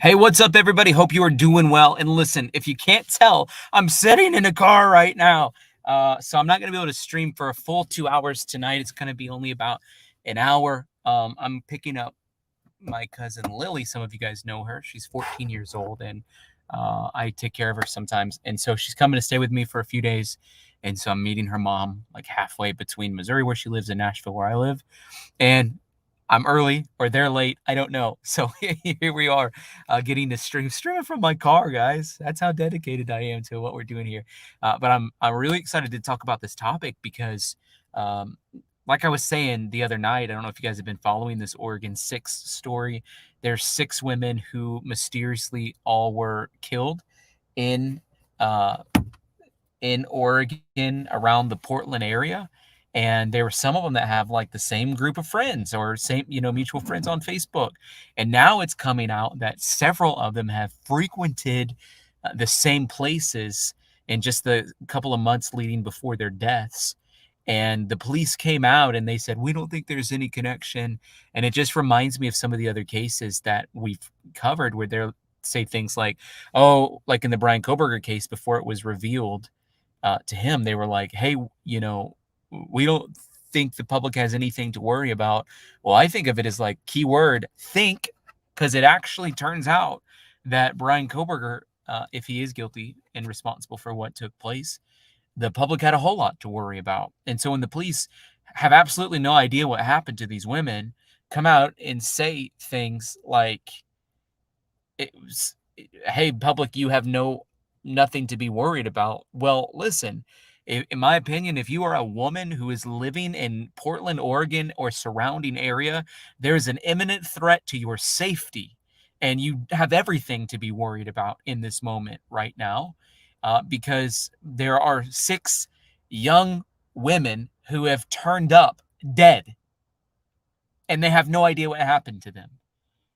Hey, what's up, everybody? Hope you are doing well. And listen, if you can't tell, I'm sitting in a car right now. So I'm not going to be able to stream for a full 2 hours tonight. It's going to be only about an hour. I'm picking up my cousin Lily. Some of you guys know her. She's 14 years old, and I take care of her sometimes. And so she's coming to stay with me for a few days. And so I'm meeting her mom like halfway between Missouri, where she lives, and Nashville, where I live. And I'm early or they're late. I don't know. So here we are, getting to streaming from my car, guys. That's how dedicated I am to what we're doing here. But I'm really excited to talk about this topic because, um, like I was saying the other night, I don't know if you guys have been following this Oregon 6 story. There's 6 women who mysteriously all were killed in uh, in Oregon around the Portland area. And there were some of them that have like the same group of friends or same, mutual friends on Facebook. And now it's coming out that several of them have frequented the same places in just the couple of months leading before their deaths. And the police came out and they said, we don't think there's any connection. And it just reminds me of some of the other cases that we've covered where they'll say things like, oh, like in the Brian Koberger case before it was revealed to him, they were like, hey, we don't think the public has anything to worry about. Well, I think of it as like keyword think, because it actually turns out that Brian Koberger, if he is guilty and responsible for what took place, the public had a whole lot to worry about. And so when the police have absolutely no idea what happened to these women, come out and say things like, it was, hey, public, you have nothing to be worried about. Well, listen, in my opinion, if you are a woman who is living in Portland, Oregon, or surrounding area, there is an imminent threat to your safety, and you have everything to be worried about in this moment right now, because there are 6 young women who have turned up dead, and they have no idea what happened to them.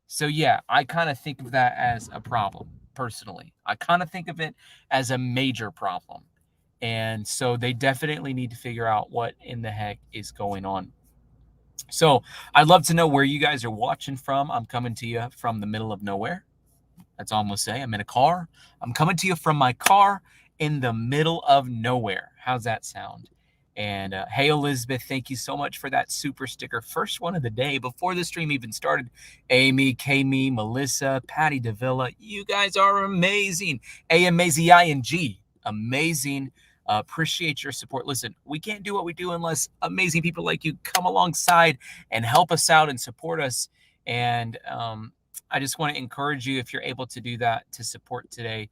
So yeah, I kind of think of that as a problem personally. I kind of think of it as a major problem. And so they definitely need to figure out what in the heck is going on. So I'd love to know where you guys are watching from. I'm coming to you from the middle of nowhere. That's all I'm going to say. I'm in a car. I'm coming to you from my car in the middle of nowhere. How's that sound? And hey, Elizabeth, thank you so much for that super sticker. First one of the day before the stream even started. Amy, Kami, Melissa, Patty Davila, you guys are amazing. AMAZING, amazing. Appreciate your support. Listen, we can't do what we do unless amazing people like you come alongside and help us out and support us. And I just want to encourage you, if you're able to do that, to support today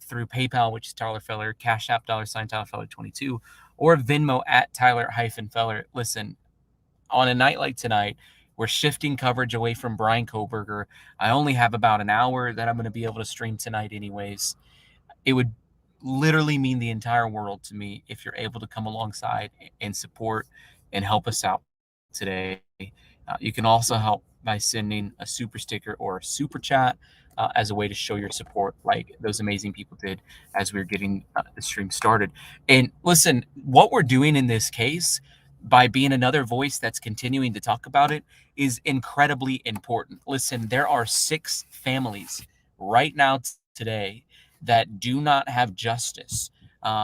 through PayPal, which is Tyler Feller, Cash App, $ Tyler Feller 22, or Venmo at Tyler-Feller. Listen, on a night like tonight, we're shifting coverage away from Brian Koberger. I only have about an hour that I'm going to be able to stream tonight anyways. It would literally mean the entire world to me if you're able to come alongside and support and help us out today. You can also help by sending a super sticker or a super chat as a way to show your support, like those amazing people did as we were getting the stream started. And listen, what we're doing in this case, by being another voice that's continuing to talk about it, is incredibly important. Listen, there are 6 families right now today that do not have justice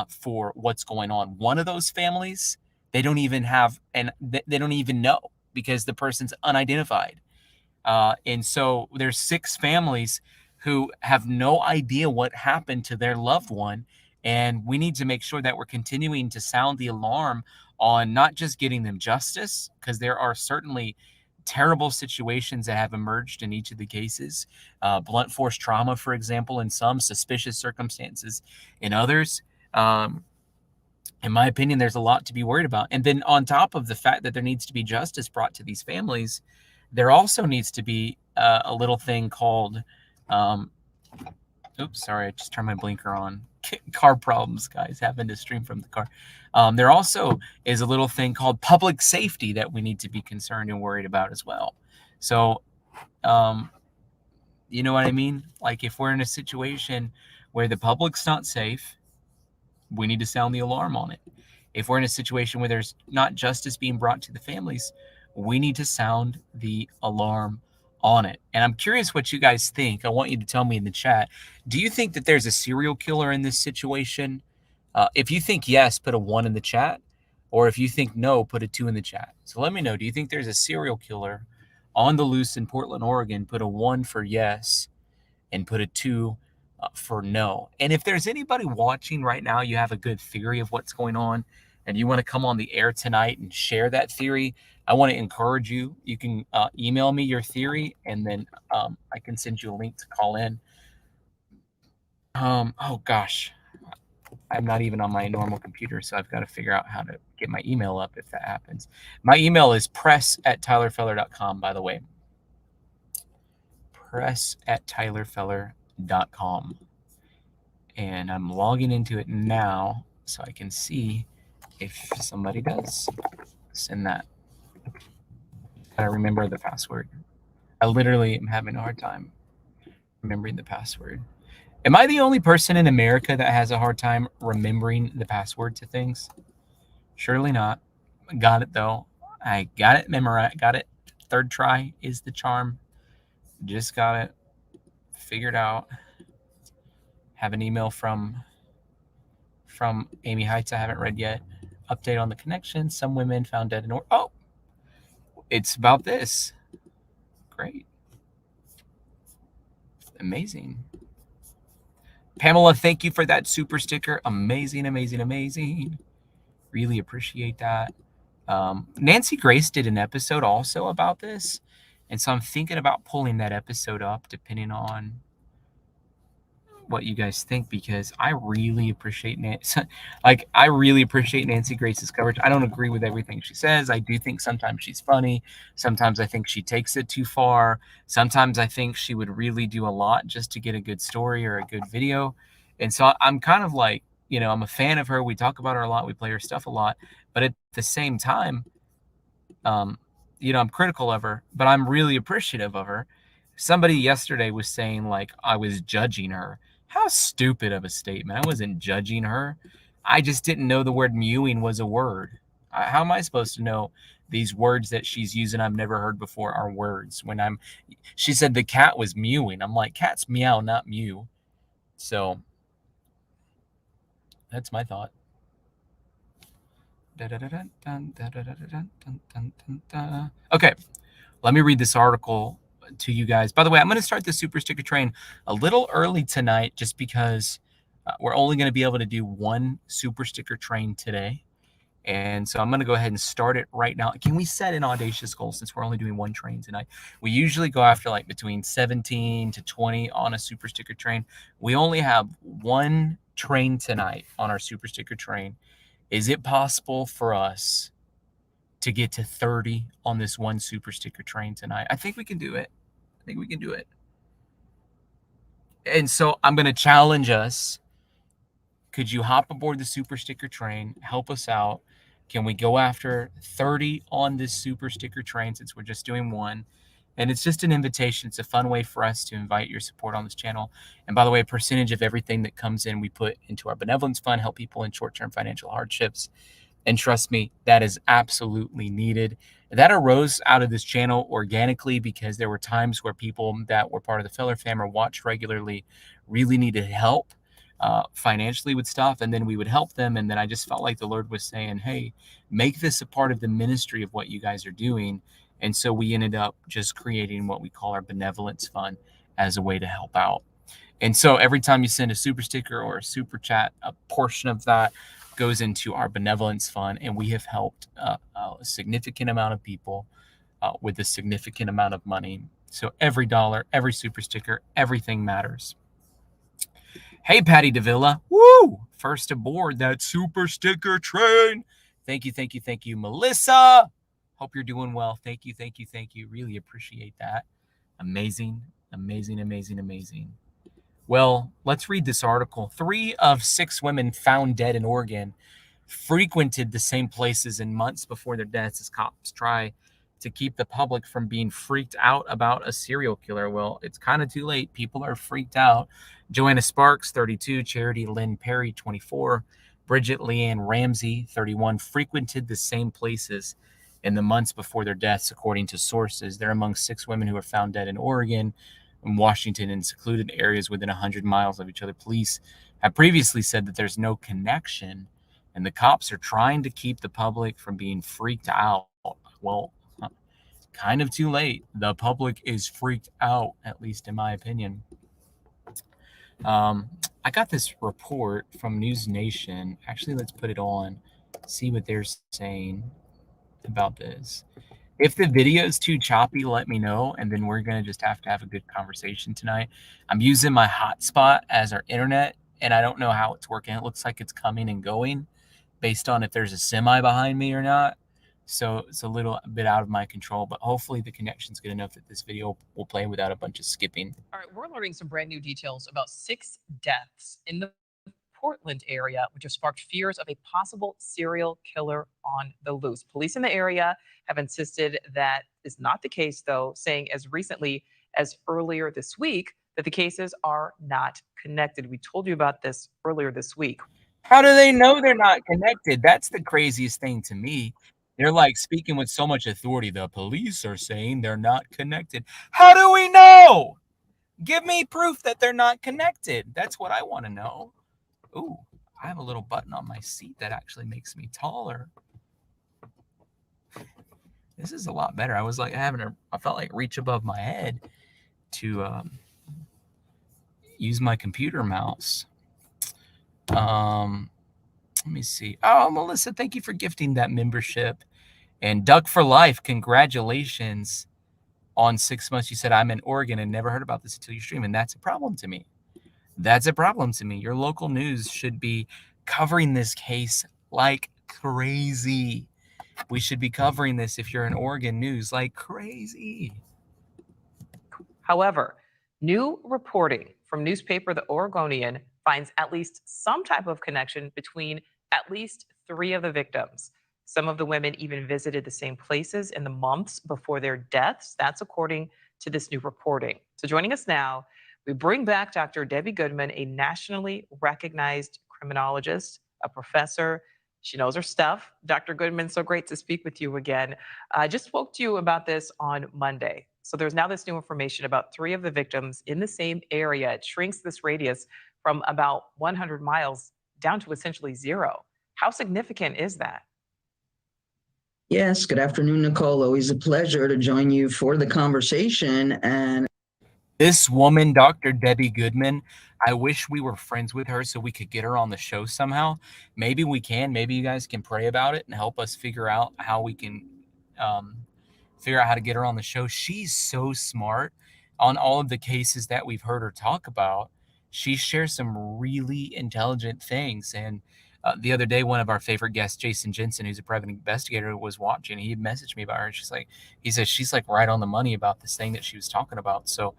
for what's going on. One of those families, they don't even have, and they don't even know because the person's unidentified. And so there's 6 families who have no idea what happened to their loved one. And we need to make sure that we're continuing to sound the alarm on not just getting them justice, because there are certainly terrible situations that have emerged in each of the cases. Blunt force trauma, for example, in some, suspicious circumstances in others. In my opinion, there's a lot to be worried about. And then on top of the fact that there needs to be justice brought to these families, there also needs to be a little thing called, oops, sorry, I just turned my blinker on. Car problems, guys, having to stream from the car. There also is a little thing called public safety that we need to be concerned and worried about as well. So, you know what I mean? Like if we're in a situation where the public's not safe, we need to sound the alarm on it. If we're in a situation where there's not justice being brought to the families, we need to sound the alarm on it. And I'm curious what you guys think. I want you to tell me in the chat. Do you think that there's a serial killer in this situation? If you think yes, put a 1 in the chat. Or if you think no, put a 2 in the chat. So let me know. Do you think there's a serial killer on the loose in Portland, Oregon? Put a 1 for yes and put a 2 for no. And if there's anybody watching right now, you have a good theory of what's going on, and you want to come on the air tonight and share that theory, I want to encourage you. You can email me your theory, and then I can send you a link to call in. Oh gosh, I'm not even on my normal computer, so I've got to figure out how to get my email up if that happens. My email is press@tylerfeller.com, by the way. Press@tylerfeller.com. And I'm logging into it now so I can see if somebody does send that. Gotta remember the password. I literally am having a hard time remembering the password. Am I the only person in America that has a hard time remembering the password to things? Surely not. Got it though. I got it memorized. Got it. Third try is the charm. Just got it figured out. Have an email from Amy Heights I haven't read yet. Update on the connection. Some women found dead in oh, it's about this. Great. Amazing. Pamela, thank you for that super sticker. Amazing, amazing, amazing. Really appreciate that. Nancy Grace did an episode also about this. And so I'm thinking about pulling that episode up depending on what you guys think, because I really appreciate Nancy. Like, I really appreciate Nancy Grace's coverage. I don't agree with everything she says. I do think sometimes she's funny. Sometimes I think she takes it too far. Sometimes I think she would really do a lot just to get a good story or a good video. And so I'm kind of like, I'm a fan of her. We talk about her a lot. We play her stuff a lot. But at the same time, I'm critical of her, but I'm really appreciative of her. Somebody yesterday was saying, like, I was judging her. How stupid of a statement. I wasn't judging her. I just didn't know the word mewing was a word. How am I supposed to know these words that she's using I've never heard before are words? She said the cat was mewing. I'm like, cats meow, not mew. So that's my thought. Okay, let me read this article to you guys. By the way, I'm going to start the super sticker train a little early tonight just because we're only going to be able to do one super sticker train today. And so I'm going to go ahead and start it right now. Can we set an audacious goal since we're only doing one train tonight? We usually go after like between 17 to 20 on a super sticker train. We only have one train tonight on our super sticker train. Is it possible for us to get to 30 on this one super sticker train tonight? I think we can do it. And so I'm going to challenge us. Could you hop aboard the super sticker train? Help us out. Can we go after 30 on this super sticker train since we're just doing one? And it's just an invitation. It's a fun way for us to invite your support on this channel. And by the way, a percentage of everything that comes in, we put into our benevolence fund, help people in short-term financial hardships. And trust me, that is absolutely needed. That arose out of this channel organically because there were times where people that were part of the Feller fam or watched regularly really needed help financially with stuff. And then we would help them. And then I just felt like the Lord was saying, hey, make this a part of the ministry of what you guys are doing. And so we ended up just creating what we call our benevolence fund as a way to help out. And so every time you send a super sticker or a super chat, a portion of that goes into our benevolence fund. And we have helped a significant amount of people with a significant amount of money. So every dollar, every super sticker, everything matters. Hey, Patty Davila. Woo! First aboard that super sticker train. Thank you. Melissa. Hope you're doing well. Thank you. Really appreciate that. Amazing. Well, let's read this article. 3 of 6 women found dead in Oregon frequented the same places in months before their deaths as cops try to keep the public from being freaked out about a serial killer. Well, it's kind of too late. People are freaked out. Joanna Sparks, 32, Charity Lynn Perry, 24, Bridget Leanne Ramsey, 31, frequented the same places in the months before their deaths, according to sources. They're among 6 women who were found dead in Oregon and Washington in secluded areas within 100 miles of each other. Police have previously said that there's no connection, and the cops are trying to keep the public from being freaked out. Well, kind of too late. The public is freaked out, at least in my opinion. I got this report from News Nation. Actually, let's put it on, see what they're saying about this. If the video is too choppy, let me know, and then we're going to just have to have a good conversation tonight. I'm using my hotspot as our internet, and I don't know how it's working. It looks like it's coming and going based on if there's a semi behind me or not. So it's a little bit out of my control, but hopefully the connection's good enough that this video will play without a bunch of skipping. All right, we're learning some brand new details about 6 deaths in the Portland area, which have sparked fears of a possible serial killer on the loose. Police in the area have insisted that is not the case, though, saying as recently as earlier this week that the cases are not connected. We told you about this earlier this week. How do they know they're not connected? That's the craziest thing to me. They're like speaking with so much authority. The police are saying they're not connected. How do we know? Give me proof that they're not connected. That's what I want to know. Ooh, I have a little button on my seat that actually makes me taller. This is a lot better. I was like I felt like reach above my head to use my computer mouse. Let me see. Oh, Melissa, thank you for gifting that membership. And Duck for Life, congratulations on 6 months. You said I'm in Oregon and never heard about this until you stream, and that's a problem to me. That's a problem to me. Your local news should be covering this case like crazy. We should be covering this, if you're in Oregon news, like crazy. However, new reporting from newspaper The Oregonian finds at least some type of connection between at least 3 of the victims. Some of the women even visited the same places in the months before their deaths. That's according to this new reporting. So joining us now, we bring back Dr. Debbie Goodman, a nationally recognized criminologist, a professor. She knows her stuff. Dr. Goodman, so great to speak with you again. I just spoke to you about this on Monday. So there's now this new information about 3 of the victims in the same area. It shrinks this radius from about 100 miles down to essentially 0. How significant is that? Yes, good afternoon, Nicole. Always a pleasure to join you for the conversation. And this woman, Dr. Debbie Goodman, I wish we were friends with her so we could get her on the show somehow. Maybe we can. Maybe you guys can pray about it and help us figure out how we can figure out how to get her on the show. She's so smart on all of the cases that we've heard her talk about. She shares some really intelligent things. And the other day, one of our favorite guests, Jason Jensen, who's a private investigator, was watching. He had messaged me about her. He says she's like right on the money about this thing that she was talking about. So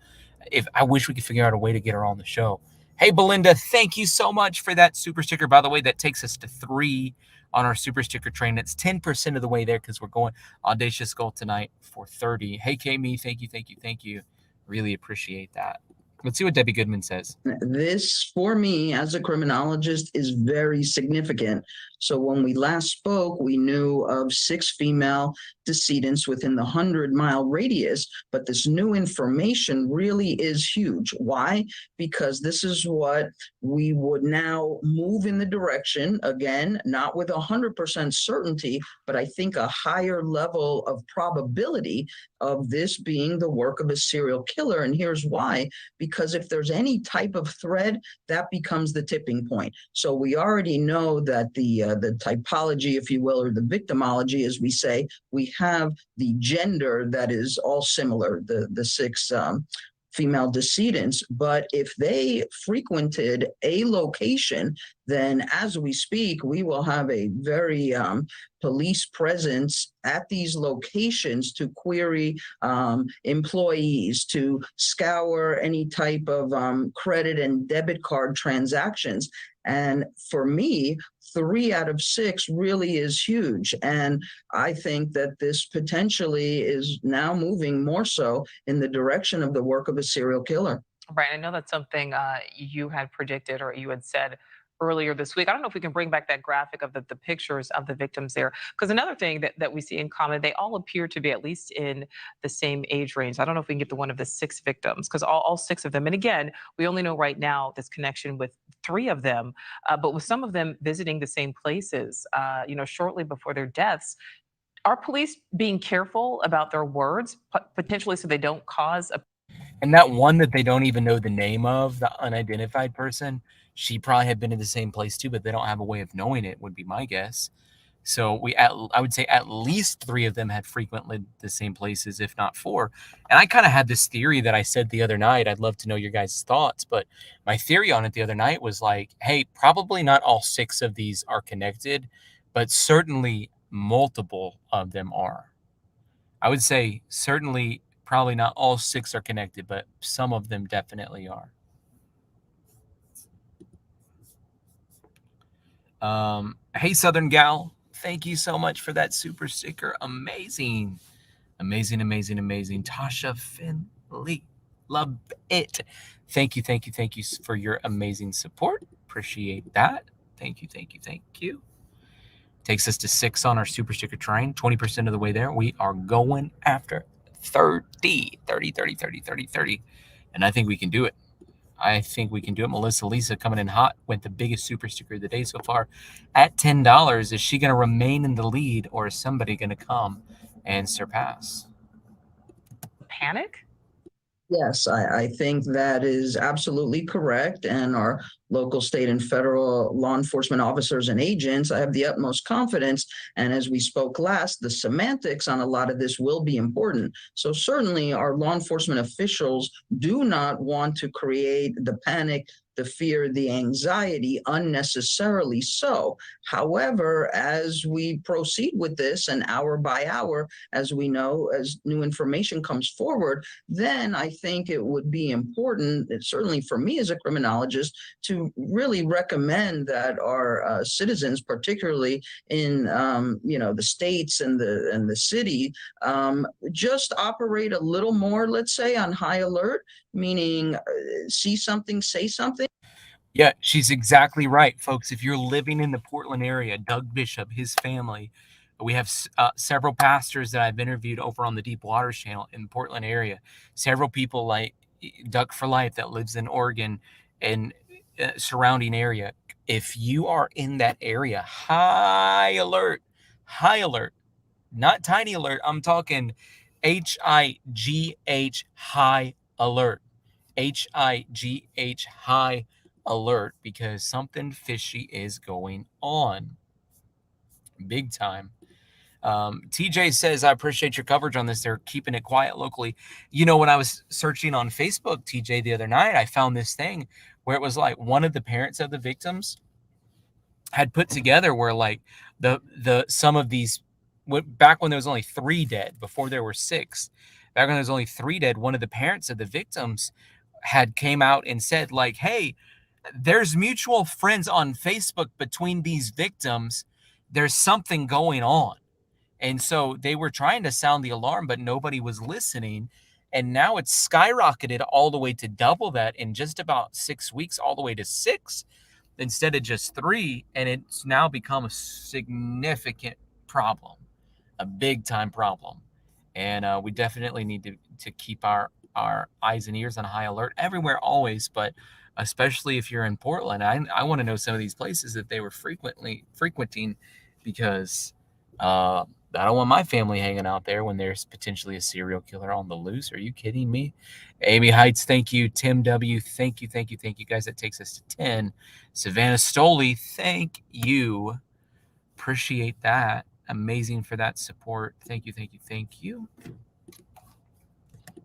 I wish we could figure out a way to get her on the show. Hey, Belinda, thank you so much for that super sticker. By the way, that takes us to 3 on our super sticker train. It's 10% of the way there because we're going Audacious Goal tonight for 30. Hey, Kami, thank you. Really appreciate that. Let's see what Debbie Goodman says. This, for me, as a criminologist, is very significant. So when we last spoke, we knew of 6 female decedents within the 100-mile radius, but this new information really is huge. Why? Because this is what we would now move in the direction, again, not with 100% certainty, but I think a higher level of probability of this being the work of a serial killer. And here's why. Because if there's any type of thread, that becomes the tipping point. So we already know that the typology, if you will, or the victimology, as we say, we have the gender that is all similar, the 6 female decedents. But if they frequented a location, then as we speak, we will have a very police presence at these locations to query employees, to scour any type of credit and debit card transactions. And for me, 3 out of 6 really is huge. And I think that this potentially is now moving more so in the direction of the work of a serial killer. Right. I know that's something you had predicted or you had said earlier this week. I don't know if we can bring back that graphic of the pictures of the victims there. Because another thing that we see in common, they all appear to be at least in the same age range. I don't know if we can get the one of the 6 victims, because all 6 of them, and again, we only know right now this connection with 3 of them, but with some of them visiting the same places, shortly before their deaths. Are police being careful about their words, potentially so they don't cause a And that one that they don't even know the name of, the unidentified person, she probably had been in the same place too, but they don't have a way of knowing it, would be my guess. So I would say at least 3 of them had frequented the same places, if not 4. And I kind of had this theory that I said the other night. I'd love to know your guys' thoughts, but my theory on it the other night was like, hey, probably not all 6 of these are connected, but certainly multiple of them are. I would say certainly probably not all 6 are connected, but some of them definitely are. Hey, Southern Gal, thank you so much for that super sticker. Amazing. Amazing, amazing, amazing. Tasha Finley, love it. Thank you, thank you, thank you for your amazing support. Appreciate that. Thank you, thank you, thank you. Takes us to 6 on our super sticker train. 20% of the way there. We are going after 30. And I think we can do it. I think we can do it. Melissa Lisa coming in hot with the biggest super sticker of the day so far at $10. Is she going to remain in the lead, or is somebody going to come and surpass? panic? Yes, I think that is absolutely correct. And our local, state, and federal law enforcement officers and agents, I have the utmost confidence. And as we spoke last, the semantics on a lot of this will be important. So certainly our law enforcement officials do not want to create the panic, the fear, the anxiety unnecessarily so. However, as we proceed with this and hour by hour, as we know, as new information comes forward, then I think it would be important, certainly for me as a criminologist, to really recommend that our citizens, particularly in the states and the city, just operate a little more, let's say, on high alert, meaning see something, say something. Yeah, she's exactly right, folks. If you're living in the Portland area, Doug Bishop, his family, we have several pastors that I've interviewed over on the Deep Waters channel in the Portland area. Several people like Duck for Life that lives in Oregon and surrounding area. If you are in that area, high alert, not tiny alert. I'm talking HIGH, high alert, HIGH, high alert, because something fishy is going on big time. TJ says, I appreciate your coverage on this. They're keeping it quiet locally. When I was searching on Facebook, TJ, the other night, I found this thing where it was like one of the parents of the victims had put together where like some of these, back when there was only 3 dead, before there were 6, back when there was only 3 dead, one of the parents of the victims had came out and said like, hey, there's mutual friends on Facebook between these victims. There's something going on. And so they were trying to sound the alarm, but nobody was listening. And now it's skyrocketed all the way to double that in just about 6 weeks, all the way to 6 instead of just 3. And it's now become a significant problem, a big time problem. And we definitely need to keep our eyes and ears on high alert everywhere, always, but especially if you're in Portland. I want to know some of these places that they were frequenting, because I don't want my family hanging out there when there's potentially a serial killer on the loose. Are you kidding me? Amy Heights, thank you. Tim W, thank you, thank you, thank you, guys. That takes us to 10. Savannah Stoley, thank you. Appreciate that. Amazing for that support. Thank you, thank you, thank you.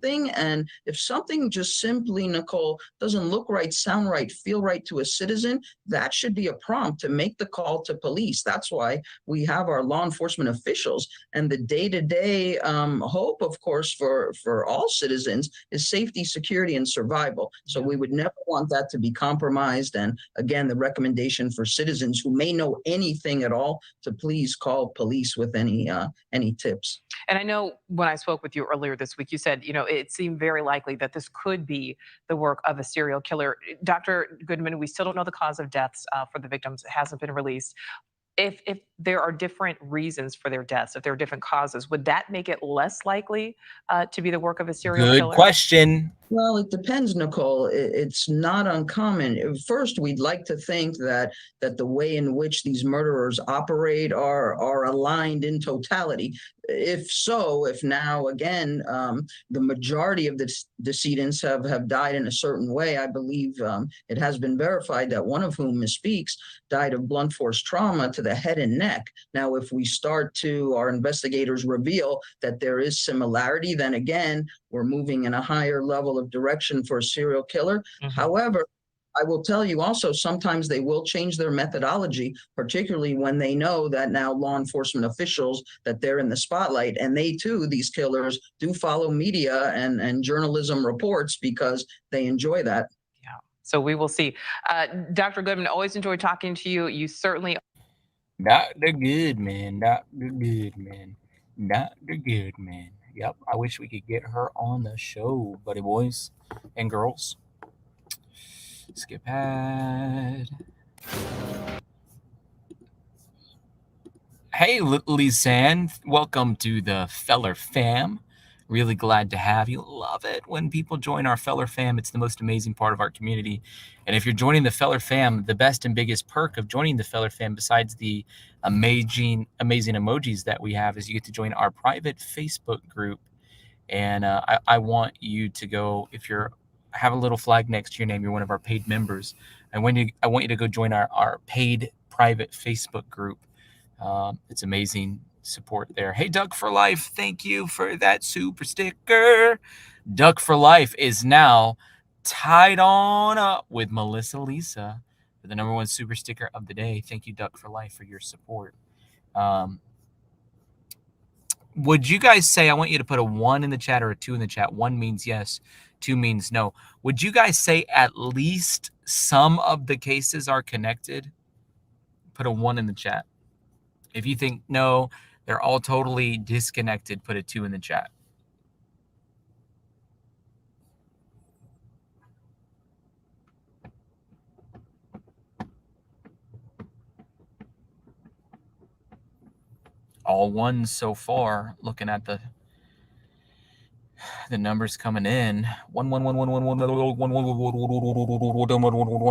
Thing. And if something just simply, Nicole, doesn't look right, sound right, feel right to a citizen, that should be a prompt to make the call to police. That's why we have our law enforcement officials. And the day-to-day hope, of course, for all citizens is safety, security, and survival. So we would never want that to be compromised. And again, the recommendation for citizens who may know anything at all to please call police with any tips. And I know when I spoke with you earlier this week, you said, it seemed very likely that this could be the work of a serial killer. Dr. Goodman, we still don't know the cause of deaths for the victims. It hasn't been released. If there are different reasons for their deaths, if there are different causes, would that make it less likely to be the work of a serial Good killer? question. Well, it depends, Nicole. It's not uncommon. First, we'd like to think that the way in which these murderers operate are aligned in totality. If so, if now again the majority of the decedents have died in a certain way, I believe it has been verified that one of whom misspeaks died of blunt force trauma to the head and neck. Now, if we start to, our investigators reveal that there is similarity, then again, we're moving in a higher level of direction for a serial killer. However, I will tell you also, sometimes they will change their methodology, particularly when they know that now law enforcement officials, that they're in the spotlight. And they too, these killers, do follow media and journalism reports because they enjoy that. Yeah. So we will see. Dr. Goodman, always enjoy talking to you. You certainly. Dr. Goodman. Dr. Goodman. Dr. Goodman. Yep. I wish we could get her on the show, buddy boys and girls. Skip ahead. Hey, Lisanne. Welcome to the Feller Fam. Really glad to have you. Love it when people join our Feller Fam. It's the most amazing part of our community. And if you're joining the Feller Fam, the best and biggest perk of joining the Feller Fam, besides the amazing emojis that we have, is you get to join our private Facebook group. And I want you to go, if you're have a little flag next to your name, you're one of our paid members. I want you to go join our paid private Facebook group. It's amazing support there. Hey, Duck for Life, thank you for that super sticker. Duck for Life is now tied on up with Melissa Lisa for the #1 super sticker of the day. Thank you, Duck for Life, for your support. Would you guys say, I want you to put a 1 in the chat or a 2 in the chat. 1 means yes, 2 means no. Would you guys say at least some of the cases are connected? Put a 1 in the chat. If you think no, they're all totally disconnected, put a 2 in the chat. All 1s so far, looking at the numbers coming in. 1.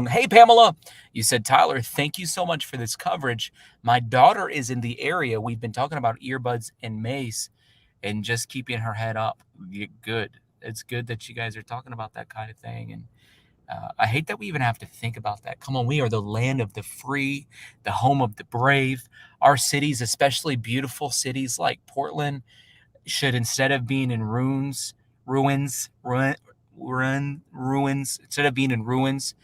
Hey, Pamela. You said, Tyler, thank you so much for this coverage. My daughter is in the area. We've been talking about earbuds and mace and just keeping her head up. Good. It's good that you guys are talking about that kind of thing. And I hate that we even have to think about that. Come on, we are the land of the free, the home of the brave. Our cities, especially beautiful cities like Portland, should, instead of being in ruins, instead of being in ruins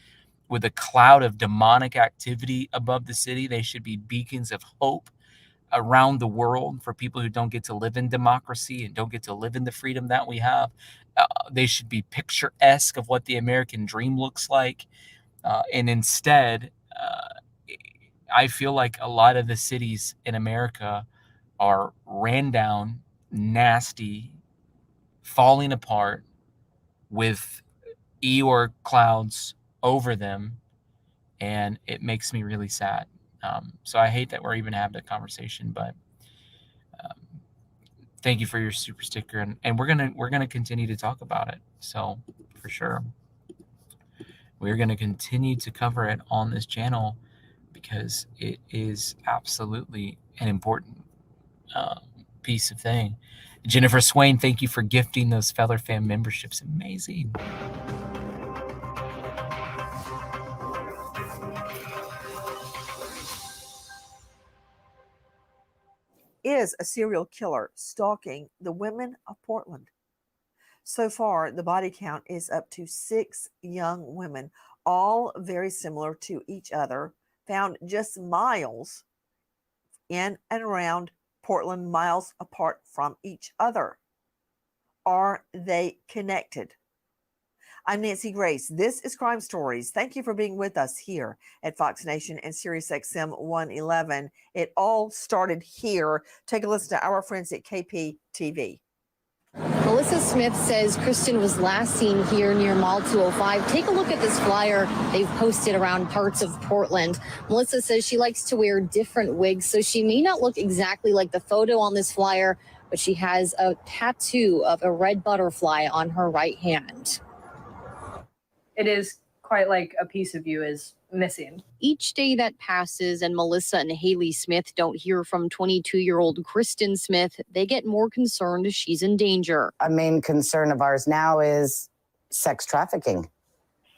with a cloud of demonic activity above the city, they should be beacons of hope around the world for people who don't get to live in democracy and don't get to live in the freedom that we have. They should be picturesque of what the American dream looks like. And instead, I feel like a lot of the cities in America are ran down, nasty, falling apart with Eeyore clouds over them, and it makes me really sad. So I hate that we're even having a conversation, but thank you for your super sticker, and we're gonna continue to talk about it. So for sure, we're gonna continue to cover it on this channel because it is absolutely an important piece of thing. Jennifer Swain, thank you for gifting those Feller Fam memberships. Amazing. Is a serial killer stalking the women of Portland? So far, the body count is up to 6 young women, all very similar to each other, found just miles in and around Portland, miles apart from each other. Are they connected? I'm Nancy Grace. This is Crime Stories. Thank you for being with us here at Fox Nation and SiriusXM 111. It all started here. Take a listen to our friends at KPTV. Melissa Smith says Kristen was last seen here near Mall 205. Take a look at this flyer they've posted around parts of Portland. Melissa says she likes to wear different wigs, so she may not look exactly like the photo on this flyer, but she has a tattoo of a red butterfly on her right hand. It is quite like a piece of you is missing. Each day that passes and Melissa and Haley Smith don't hear from 22-year-old Kristen Smith, they get more concerned she's in danger. A main concern of ours now is sex trafficking.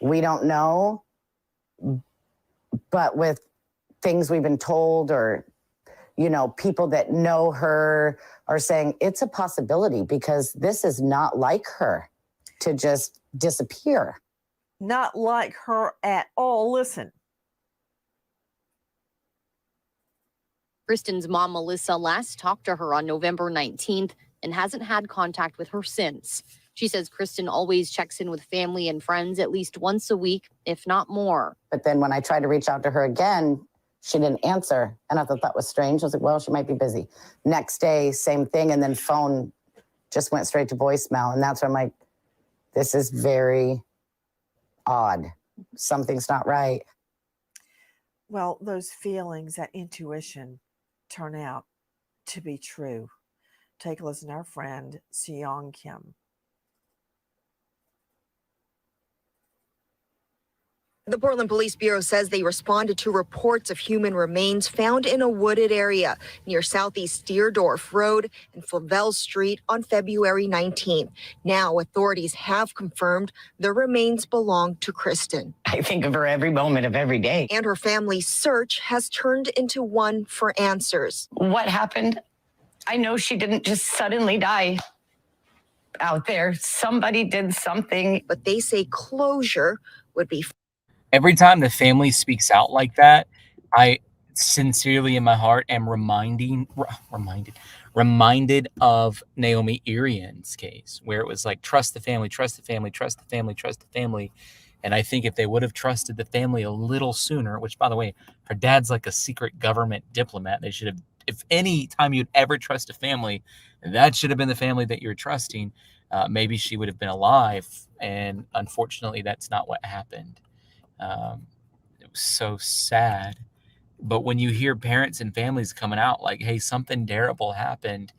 We don't know, but with things we've been told, or, you know, people that know her are saying it's a possibility, because this is not like her to just disappear. Not like her at all. Listen. Kristen's mom, Melissa, last talked to her on November 19th and hasn't had contact with her since. She says Kristen always checks in with family and friends at least once a week, if not more. But then when I tried to reach out to her again, she didn't answer. And I thought that was strange. I was like, well, she might be busy. Next day, same thing. And then phone just went straight to voicemail. And that's where I'm like, this is very odd. Something's not right. Well, those feelings, that intuition, turn out to be true. Take a listen to our friend, Seong Kim. The Portland Police Bureau says they responded to reports of human remains found in a wooded area near Southeast Deerdorf Road and Flavel Street on February 19th. Now, authorities have confirmed the remains belong to Kristen. I think of her every moment of every day. And her family's search has turned into one for answers. What happened? I know she didn't just suddenly die out there. Somebody did something. But they say closure would be Every time the family speaks out like that, I sincerely in my heart am reminded of Naomi Irian's case, where it was like, trust the family, trust the family, trust the family, trust the family. And I think if they would have trusted the family a little sooner, which, by the way, her dad's like a secret government diplomat. They should have, if any time you'd ever trust a family, that should have been the family that you're trusting. Maybe she would have been alive. And unfortunately, that's not what happened. It was so sad. But when you hear parents and families coming out like, hey, something terrible happened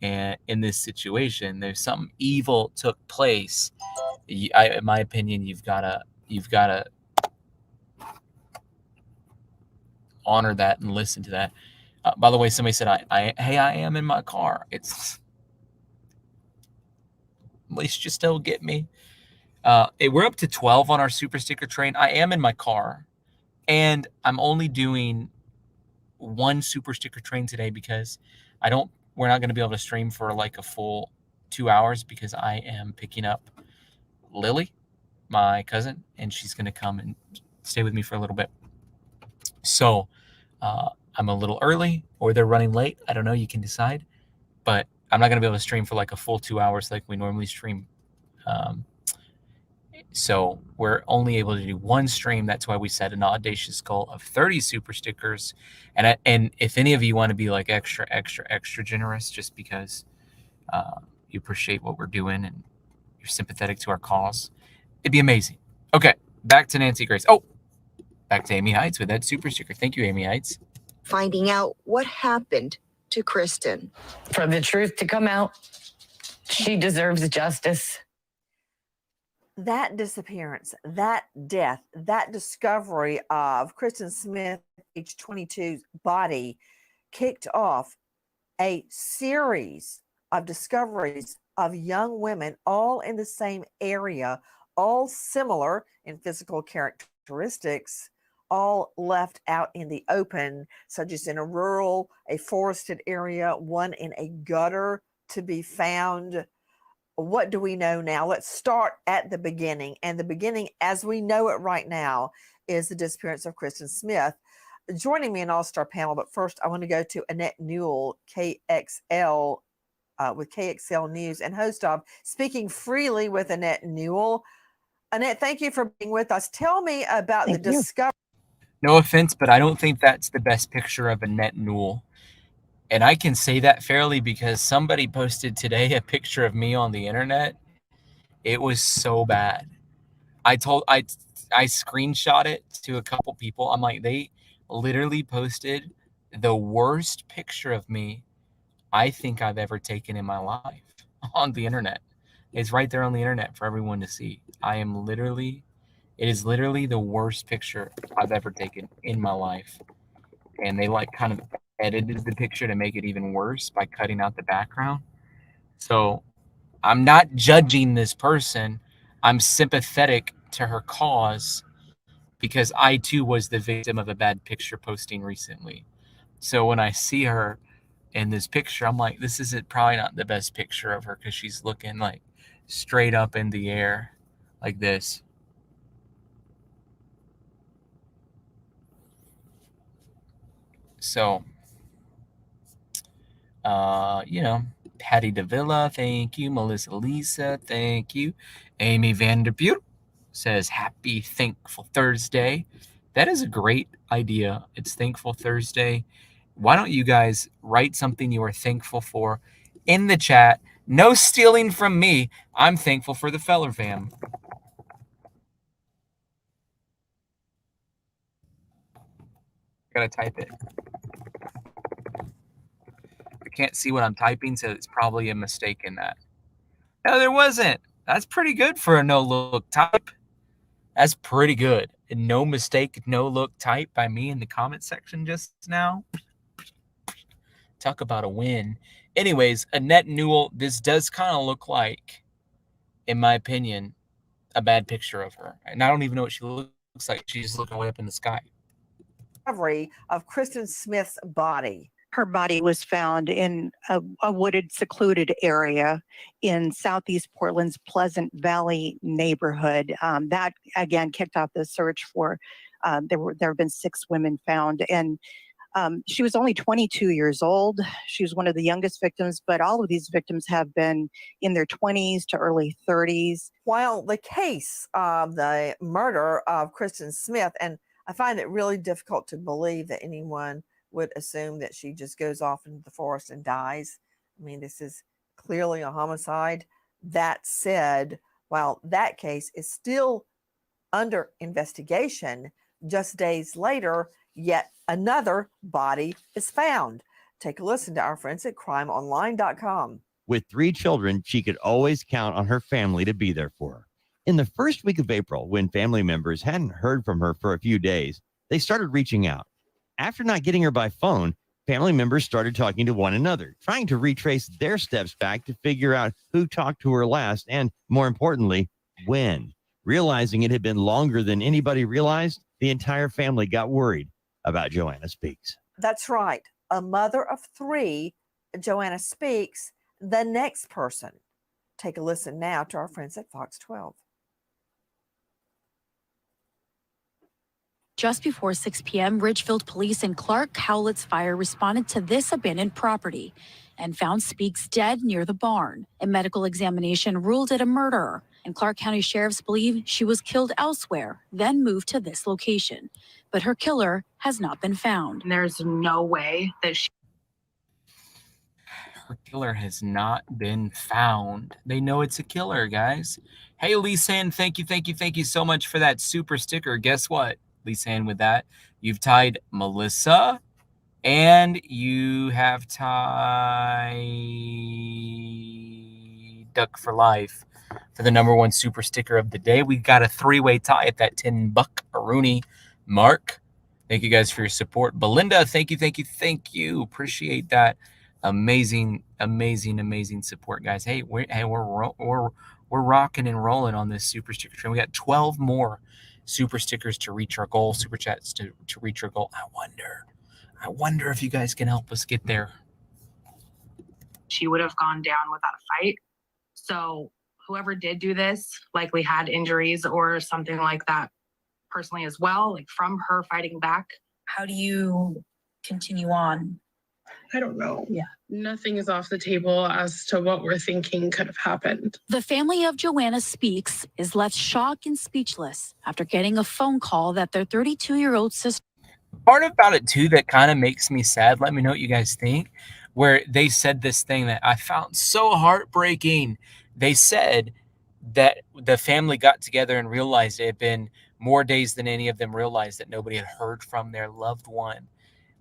and in this situation, there's something evil took place, in my opinion, you've got to honor that and listen to that. By the way, somebody said, I am in my car. It's, at least you still get me. We're up to 12 on our super sticker train. I am in my car, and I'm only doing one super sticker train today because we're not going to be able to stream for like a full 2 hours because I am picking up Lily, my cousin, and she's going to come and stay with me for a little bit. So I'm a little early, or they're running late. I don't know. You can decide, but I'm not going to be able to stream for like a full 2 hours like we normally stream. So we're only able to do one stream. That's why we set an audacious goal of 30 super stickers. And if any of you want to be like extra generous, just because you appreciate what we're doing and you're sympathetic to our cause, it'd be amazing. Okay, back to Nancy Grace. Oh, back to Amy Heights with that super sticker. Thank you, Amy Heights. finding out what happened to Kristen. For the truth to come out, she deserves justice. That disappearance, that death, that discovery of Kristen Smith, age 22's body kicked off a series of discoveries of young women, all in the same area, all similar in physical characteristics, all left out in the open, such as in a rural, a forested area, one in a gutter to be found. What do we know now? Let's start at the beginning. And the beginning, as we know it right now, is the disappearance of Kristen Smith. Joining me in all-star panel, but first I want to go to Annette Newell, KXL, with KXL News, and host of Speaking Freely with Annette Newell. Annette, thank you for being with us. Tell me about the discovery. No offense, but I don't think that's the best picture of Annette Newell. And I can say that fairly because somebody posted today a picture of me on the internet. It was so bad. I screenshot it to a couple people. I'm like, they literally posted the worst picture of me I think I've ever taken in my life on the internet. It's right there on the internet for everyone to see. It is literally the worst picture I've ever taken in my life. And they like kind of edited the picture to make it even worse by cutting out the background. So I'm not judging this person. I'm sympathetic to her cause because I too was the victim of a bad picture posting recently. So when I see her in this picture, I'm like, this isn't probably not the best picture of her because she's looking like straight up in the air like this. So, Patty Davila, thank you. Melissa Lisa, thank you. Amy Vanderbuurt says, happy Thankful Thursday. That is a great idea. It's Thankful Thursday. Why don't you guys write something you are thankful for in the chat? No stealing from me. I'm thankful for the Feller fam. Gotta type it. I can't see what I'm typing, so it's probably a mistake in that. No, there wasn't. That's pretty good for a no-look type. That's pretty good. And no mistake, no-look type by me in the comment section just now. Talk about a win. Anyways, Annette Newell, this does kind of look like, in my opinion, a bad picture of her. And I don't even know what she looks like. She's looking way up in the sky. Discovery of Kristen Smith's body. Her body was found in a wooded, secluded area in southeast Portland's Pleasant Valley neighborhood. That again kicked off the search for. There have been 6 women found, and she was only 22 years old. She was one of the youngest victims, but all of these victims have been in their 20s to early 30s. While the case of the murder of Kristen Smith, and I find it really difficult to believe that anyone would assume that she just goes off into the forest and dies. I mean, this is clearly a homicide. That said, while that case is still under investigation, just days later, yet another body is found. Take a listen to our friends at crimeonline.com. With 3 children, she could always count on her family to be there for her. In the first week of April, when family members hadn't heard from her for a few days, they started reaching out. After not getting her by phone, family members started talking to one another, trying to retrace their steps back to figure out who talked to her last and, more importantly, when. Realizing it had been longer than anybody realized, the entire family got worried about Joanna Speaks. That's right. A mother of 3, Joanna Speaks, the next person. Take a listen now to our friends at Fox 12. Just before 6 p.m., Ridgefield Police and Clark Cowlitz Fire responded to this abandoned property and found Speaks dead near the barn. A medical examination ruled it a murder, and Clark County sheriffs believe she was killed elsewhere, then moved to this location. But her killer has not been found. There's no way that Her killer has not been found. They know it's a killer, guys. Hey, Lisanne, thank you so much for that super sticker. Guess what? Lisanne, with that, you've tied Melissa and you have tied Duck for Life for the #1 super sticker of the day. We got a 3-way tie at that $10 Rooney mark. Thank you guys for your support. Belinda, thank you. Appreciate that. Amazing support, guys. Hey, we're rocking and rolling on this super sticker train. We got 12 more super stickers to reach our goal, super chats to reach our goal. I wonder if you guys can help us get there. she would have gone down without a fight. So whoever did do this likely had injuries or something like that personally as well, like from her fighting back. How do you continue on? I don't know. Yeah. Nothing is off the table as to what we're thinking could have happened. The family of Joanna Speaks is left shocked and speechless after getting a phone call that their 32-year-old sister. Part about it too that kind of makes me sad. Let me know what you guys think. Where they said this thing that I found so heartbreaking. They said that the family got together and realized it had been more days than any of them realized that nobody had heard from their loved one.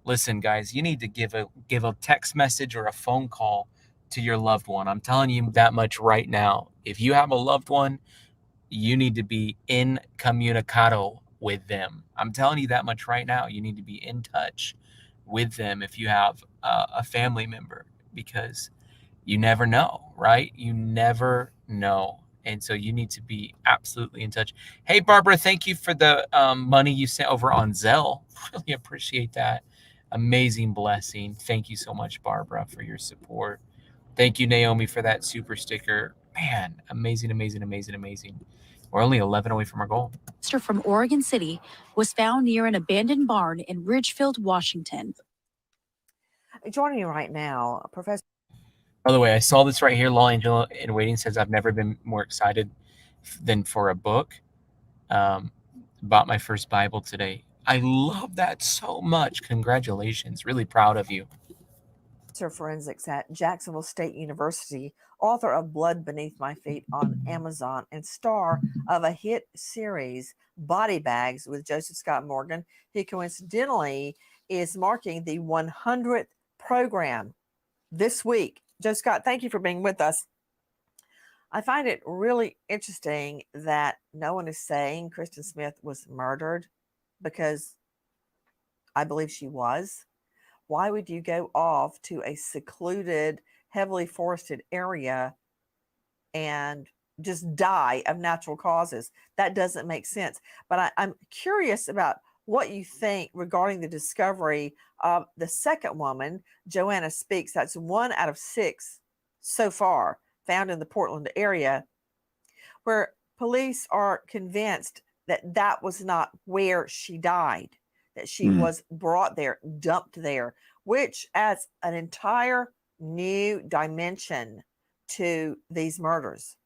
Listen, guys, you need to give a text message or a phone call to your loved one. I'm telling you that much right now. If you have a loved one, you need to be incommunicado with them. I'm telling you that much right now. You need to be in touch with them if you have a family member, because you never know, right? You never know. And so you need to be absolutely in touch. Hey, Barbara, thank you for the money you sent over on Zelle. Really appreciate that. Amazing blessing. Thank you so much, Barbara, for your support. Thank you, Naomi, for that super sticker. Man, amazing, amazing, amazing, amazing. We're only 11 away from our goal. From Oregon City was found near an abandoned barn in Ridgefield, Washington. Joining you right now, Professor. By the way, I saw this right here. Law Angela in Waiting says, I've never been more excited than for a book. Bought my first Bible today. I love that so much. Congratulations. Really proud of you. Forensics at Jacksonville State University, author of Blood Beneath My Feet on Amazon, and star of a hit series, Body Bags, with Joseph Scott Morgan. He coincidentally is marking the 100th program this week. Joe Scott, thank you for being with us. I find it really interesting that no one is saying Kristen Smith was murdered, because I believe she was. Why would you go off to a secluded, heavily forested area and just die of natural causes? That doesn't make sense. But I'm curious about what you think regarding the discovery of the second woman, Joanna Speaks. That's 1 out of 6 so far found in the Portland area, where police are convinced that that was not where she died, that she was brought there, dumped there, which adds an entire new dimension to these murders.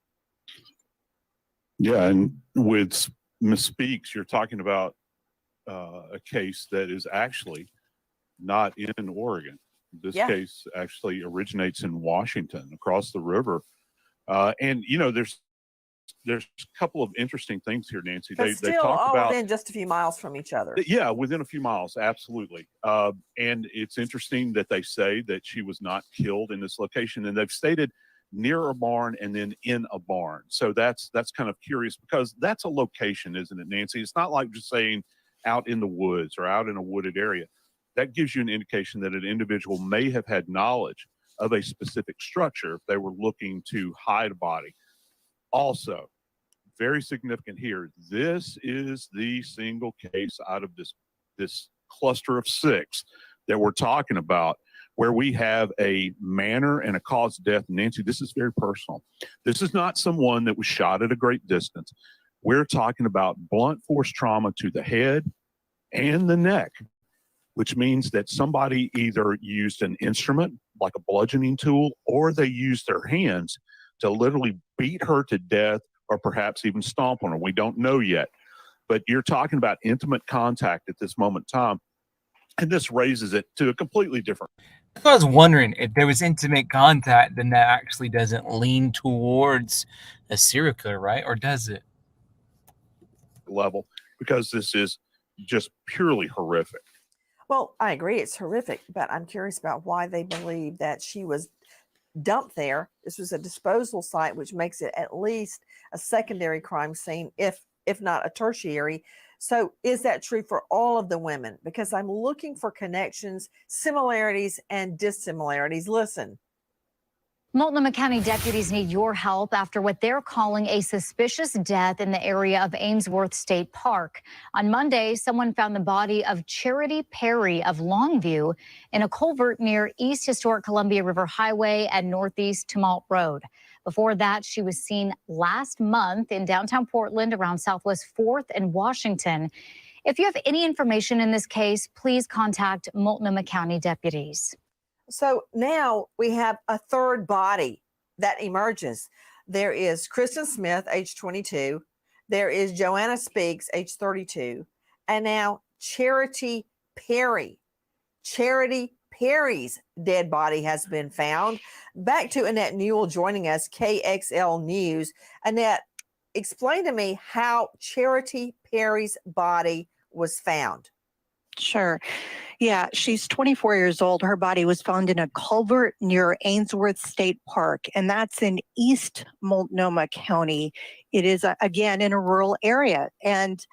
Yeah, and with Miss Speaks, you're talking about a case that is actually not in Oregon. This case actually originates in Washington, across the river. And you know, there's a couple of interesting things here, Nancy. But They still talk all about within just a few miles from each other. yeah, within a few miles, absolutely. And it's interesting that they say that she was not killed in this location, and they've stated near a barn and then in a barn. So that's kind of curious, because that's a location, isn't it, Nancy? It's not like just saying out in the woods or out in a wooded area. That gives you an indication that an individual may have had knowledge of a specific structure if they were looking to hide a body. Also, very significant here, this is the single case out of this cluster of 6 that we're talking about where we have a manner and a cause of death. Nancy, this is very personal. This is not someone that was shot at a great distance. We're talking about blunt force trauma to the head and the neck, which means that somebody either used an instrument like a bludgeoning tool, or they used their hands to literally beat her to death, or perhaps even stomp on her. We don't know yet. But you're talking about intimate contact at this moment in time, and this raises it to a completely different. I was wondering if there was intimate contact, then that actually doesn't lean towards a serial killer, right? Or does it? Level, because this is just purely horrific. Well, I agree, it's horrific, but I'm curious about why they believe that she was dumped there. This was a disposal site, which makes it at least a secondary crime scene, if not a tertiary. So is that true for all of the women? Because I'm looking for connections, similarities, and dissimilarities. Listen. Multnomah County deputies need your help after what they're calling a suspicious death in the area of Ainsworth State Park. On Monday, someone found the body of Charity Perry of Longview in a culvert near East Historic Columbia River Highway and Northeast Tumalt Road. Before that, she was seen last month in downtown Portland around Southwest 4th and Washington. If you have any information in this case, please contact Multnomah County deputies. So now we have a third body that emerges. There is Kristen Smith, age 22. There is Joanna Speaks, age 32. And now Charity Perry. Charity Perry's dead body has been found. Back to Annette Newell joining us, KXL News. Annette, explain to me how Charity Perry's body was found. Sure. Yeah, she's 24 years old. Her body was found in a culvert near Ainsworth State Park, and that's in East Multnomah County. It is, again, in a rural area. And,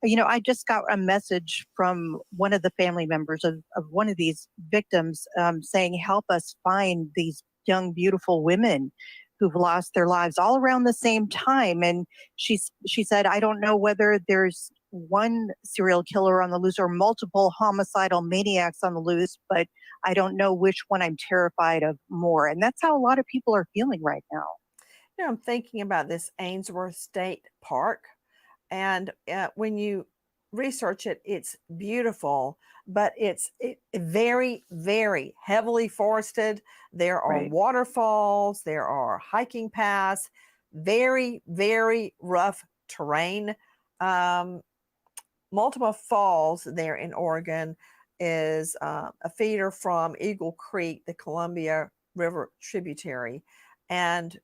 you know, I just got a message from one of the family members of one of these victims saying, help us find these young, beautiful women who've lost their lives all around the same time. And she said, I don't know whether there's one serial killer on the loose or multiple homicidal maniacs on the loose, but I don't know which one I'm terrified of more. And that's how a lot of people are feeling right now. You know, I'm thinking about this Ainsworth State Park, and when you research it, it's beautiful, but it's very, very heavily forested. There are waterfalls, there are hiking paths, very, very rough terrain. Multiple Falls there in Oregon is a feeder from Eagle Creek, the Columbia River tributary. And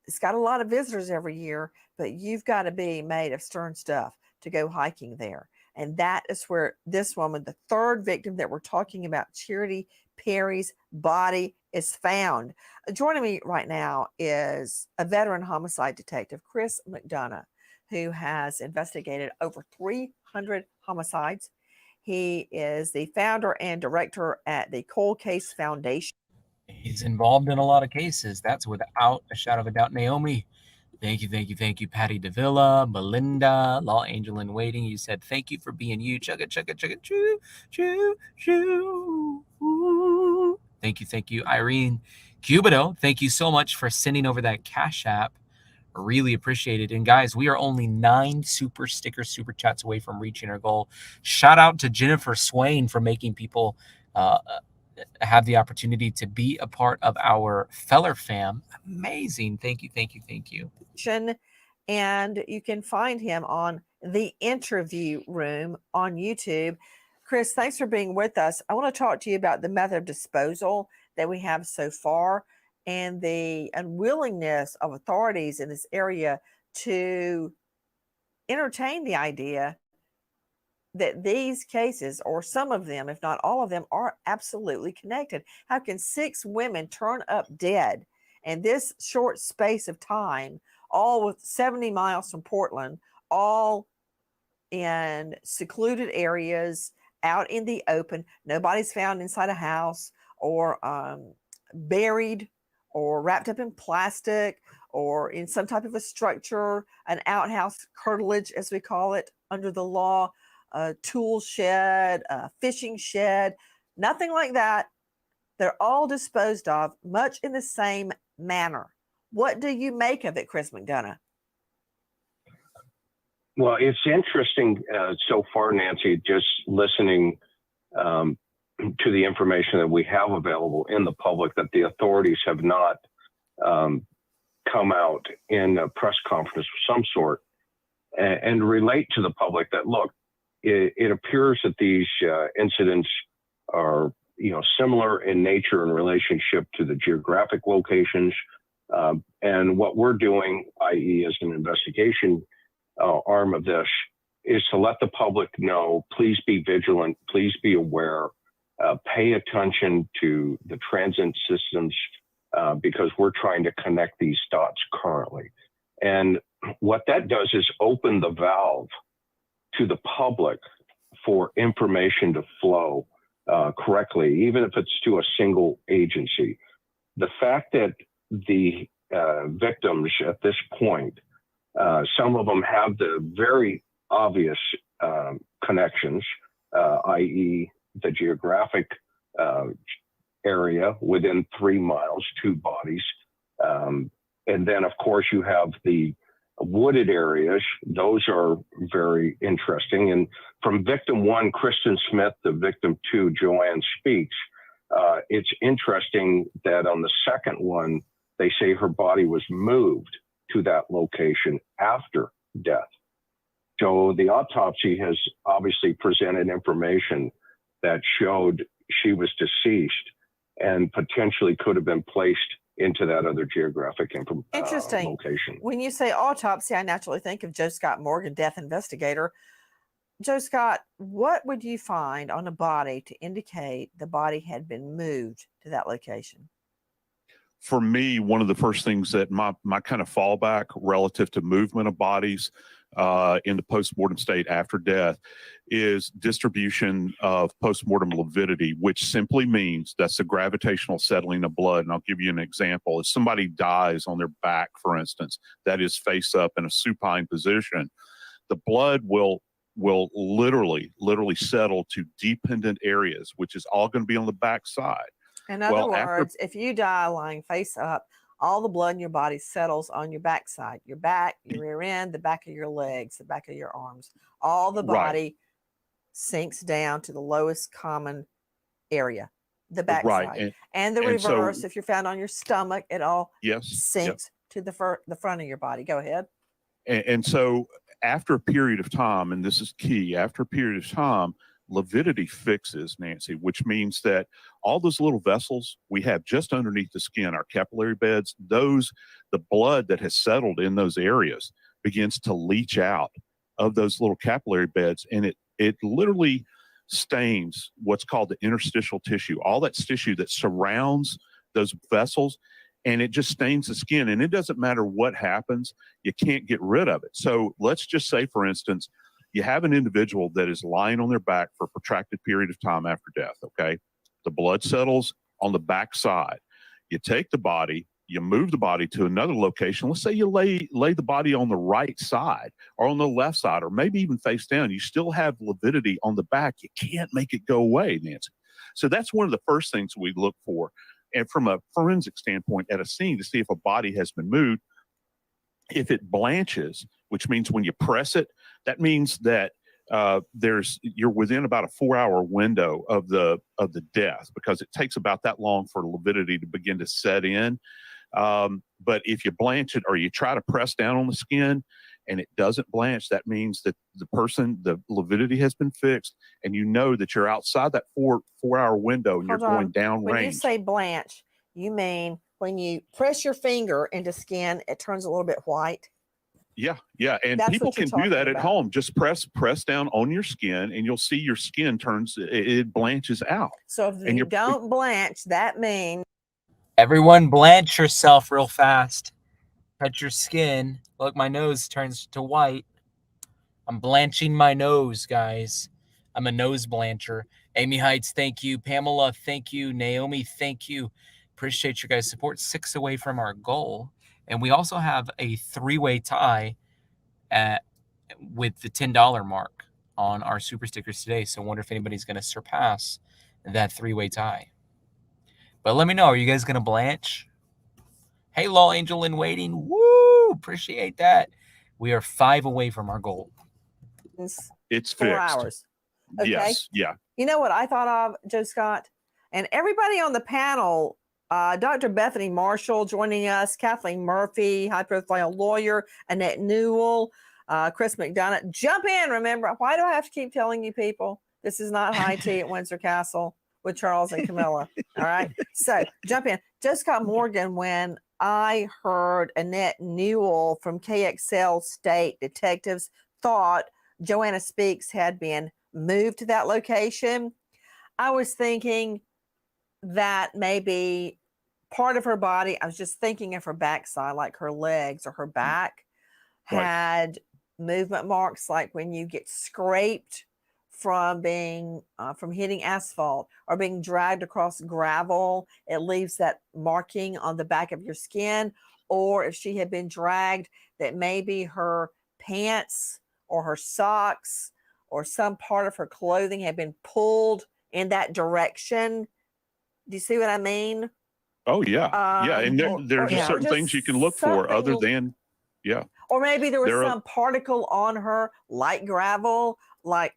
it's got a lot of visitors every year, but you've got to be made of stern stuff to go hiking there. And that is where this woman, the third victim that we're talking about, Charity Perry's body is found. Joining me right now is a veteran homicide detective, Chris McDonough, who has investigated over 300 homicides. He is the founder and director at the Cold Case Foundation. He's involved in a lot of cases. That's without a shadow of a doubt. Naomi, thank you. Patty Davila, Belinda, Law Angel in Waiting. You said thank you for being you. Chugga, chugga, chugga, choo, choo, choo. Ooh. Thank you. Irene Cubido, thank you so much for sending over that Cash App. Really appreciate it. And guys, we are only 9 super sticker super chats away from reaching our goal. Shout out to Jennifer Swain for making people have the opportunity to be a part of our Feller fam. Amazing. Thank you. And you can find him on The Interview Room on YouTube. Chris, thanks for being with us. I want to talk to you about the method of disposal that we have so far and the unwillingness of authorities in this area to entertain the idea that these cases, or some of them, if not all of them, are absolutely connected. How can 6 women turn up dead in this short space of time, all with 70 miles from Portland, all in secluded areas, out in the open? Nobody's found inside a house or buried or wrapped up in plastic or in some type of a structure, an outhouse, curtilage, as we call it under the law, a tool shed, a fishing shed, nothing like that. They're all disposed of much in the same manner. What do you make of it, Chris McDonough? Well, it's interesting so far, Nancy, just listening to the information that we have available in the public, that the authorities have not come out in a press conference of some sort and relate to the public that, look, it appears that these incidents are, similar in nature and relationship to the geographic locations. And what we're doing, i.e. as an investigation arm of this, is to let the public know, please be vigilant, please be aware, pay attention to the transit systems because we're trying to connect these dots currently. And what that does is open the valve to the public for information to flow correctly, even if it's to a single agency. The fact that the victims at this point, some of them have the very obvious connections, i.e. the geographic area within 3 miles, 2 bodies. And then, of course, you have the wooded areas. Those are very interesting. And from victim 1, Kristen Smith, to victim 2, Joanne Speaks, it's interesting that on the second one, they say her body was moved to that location after death. So the autopsy has obviously presented information that showed she was deceased and potentially could have been placed into that other geographic Interesting. location. When you say autopsy, I naturally think of Joe Scott Morgan, death investigator. Joe Scott, what would you find on a body to indicate the body had been moved to that location? For me, one of the first things that my kind of fallback relative to movement of bodies in the postmortem state after death is distribution of postmortem lividity, which simply means that's the gravitational settling of blood. And I'll give you an example. If somebody dies on their back, for instance, that is face up in a supine position, the blood will literally settle to dependent areas, which is all going to be on the back side. In other words, if you die lying face up, all the blood in your body settles on your backside, your back, your rear end, the back of your legs, the back of your arms. All the body sinks down to the lowest common area, the backside. Right. And the reverse, if you're found on your stomach, it all sinks to the front of your body. Go ahead. And so after a period of time, and this is key, after a period of time, lividity fixes, Nancy, which means that all those little vessels we have just underneath the skin, our capillary beds, the blood that has settled in those areas begins to leach out of those little capillary beds, and it literally stains what's called the interstitial tissue, all that tissue that surrounds those vessels, and it just stains the skin. And it doesn't matter what happens, you can't get rid of it. So let's just say, for instance, you have an individual that is lying on their back for a protracted period of time after death, okay? The blood settles on the back side. You take the body, you move the body to another location. Let's say you lay the body on the right side or on the left side or maybe even face down. You still have lividity on the back. You can't make it go away, Nancy. So that's one of the first things we look for. And from a forensic standpoint at a scene to see if a body has been moved, if it blanches, which means when you press it, that means that you're within about a 4-hour window of the death, because it takes about that long for lividity to begin to set in. But if you blanch it or you try to press down on the skin and it doesn't blanch, that means that the lividity has been fixed, and you know that you're outside that 4-hour window and you're going downrange. When you say blanch, you mean when you press your finger into skin, it turns a little bit white? Yeah. And That's people what you're can do that talking at about. home. Just press down on your skin and you'll see your skin it blanches out. So if you don't blanch, that means Everyone blanch yourself real fast. Touch your skin. Look, my nose turns to white. I'm blanching my nose, guys. I'm a nose blancher. Amy Heights, thank you. Pamela, thank you. Naomi, thank you. Appreciate your guys' support. 6 away from our goal. And we also have a 3-way tie with the $10 mark on our super stickers today. So I wonder if anybody's going to surpass that 3-way tie. But let me know, are you guys going to blanch? Hey, Law Angel in waiting. Woo! Appreciate that. We are 5 away from our goal. It's 4 fixed. hours. Okay. Yes. Yeah. You know what I thought of, Joe Scott? And everybody on the panel, Dr. Bethany Marshall joining us, Kathleen Murphy, high-profile lawyer, Annette Newell, Chris McDonough. Jump in, remember. Why do I have to keep telling you people? This is not high tea at Windsor Castle with Charles and Camilla. All right? So jump in. Joe Scott Morgan, when I heard Annette Newell from KXL State Detectives thought Joanna Speaks had been moved to that location, I was thinking that maybe part of her body, I was just thinking of her backside, like her legs or her back, had movement marks, like when you get scraped from hitting asphalt or being dragged across gravel, it leaves that marking on the back of your skin. Or if she had been dragged, that maybe her pants or her socks or some part of her clothing had been pulled in that direction. Do you see what I mean? Oh, yeah. Yeah. And there's or certain just things you can look for other something- than, Or maybe there was There are- some particle on her, like gravel, like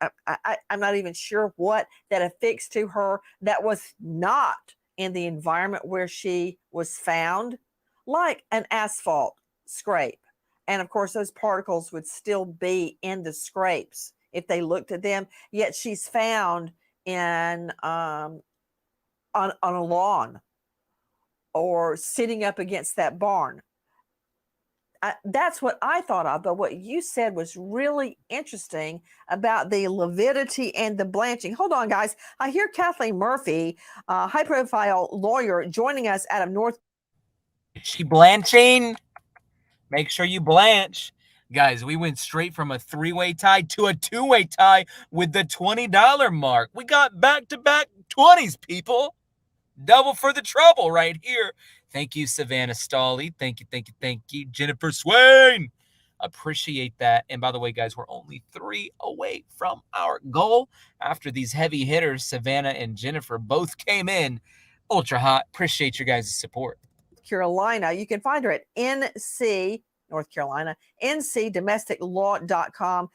I'm not even sure what, that affixed to her that was not in the environment where she was found, like an asphalt scrape. And of course, those particles would still be in the scrapes if they looked at them. Yet she's found in on a lawn or sitting up against that barn. That's what I thought of. But what you said was really interesting about the lividity and the blanching. Hold on, guys. I hear Kathleen Murphy, high-profile lawyer, joining us out of North. She blanching? Make sure you blanch. Guys, we went straight from a 3-way tie to a 2-way tie with the $20 mark. We got back-to-back 20s, people. Double for the trouble right here. Thank you, Savannah Stawley. Thank you, Jennifer Swain. Appreciate that. And by the way, guys, we're only 3 away from our goal. After these heavy hitters, Savannah and Jennifer both came in ultra hot. Appreciate your guys' support. Carolina. You can find her at NC, North Carolina, ncdomesticlaw.com.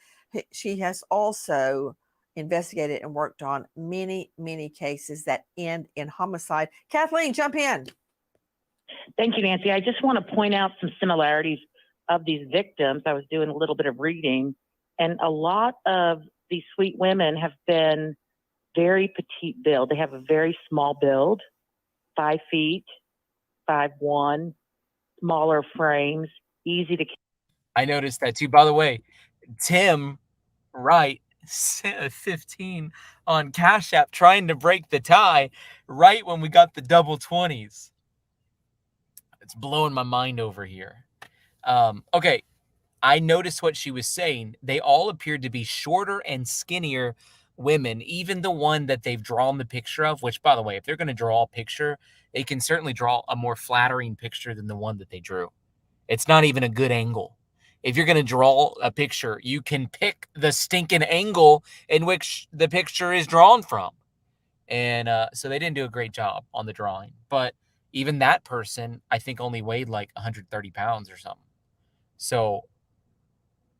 She has also investigated and worked on many, many cases that end in homicide. Kathleen, jump in. Thank you, Nancy. I just want to point out some similarities of these victims. I was doing a little bit of reading, and a lot of these sweet women have been very petite build. They have a very small build, 5 feet, 5'1", smaller frames, easy to. I noticed that too. By the way, Tim Wright sent 15 on Cash App trying to break the tie right when we got the double 20s. It's blowing my mind over here. Okay, I noticed what she was saying. They all appeared to be shorter and skinnier women, even the one that they've drawn the picture of, which, by the way, if they're going to draw a picture, they can certainly draw a more flattering picture than the one that they drew. It's not even a good angle. If you're going to draw a picture, you can pick the stinking angle in which the picture is drawn from. And so they didn't do a great job on the drawing. But even that person, I think, only weighed like 130 pounds or something. So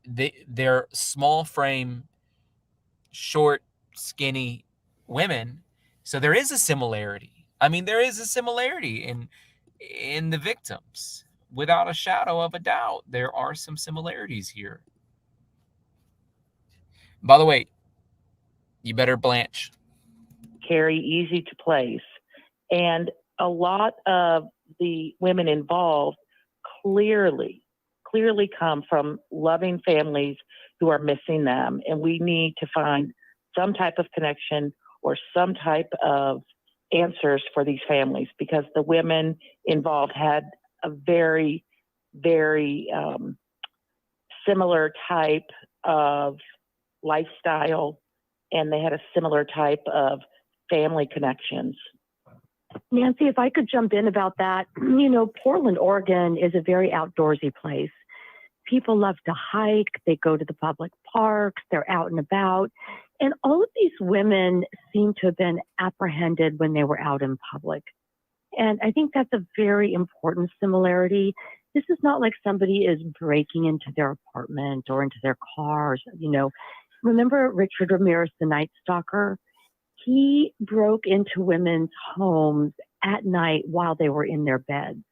they're small frame, short, skinny women. So there is a similarity. I mean, there is a similarity in the victims. Without a shadow of a doubt, there are some similarities here. By the way, you better blanch. Carry, easy to place. And a lot of the women involved clearly come from loving families who are missing them. And we need to find some type of connection or some type of answers for these families, because the women involved had a very, very similar type of lifestyle, and they had a similar type of family connections. Nancy, if I could jump in about that, you know, Portland, Oregon is a very outdoorsy place. People love to hike, they go to the public parks, they're out and about. And all of these women seem to have been apprehended when they were out in public. And I think that's a very important similarity. This is not like somebody is breaking into their apartment or into their cars. You know, remember Richard Ramirez, the Night Stalker? He broke into women's homes at night while they were in their beds.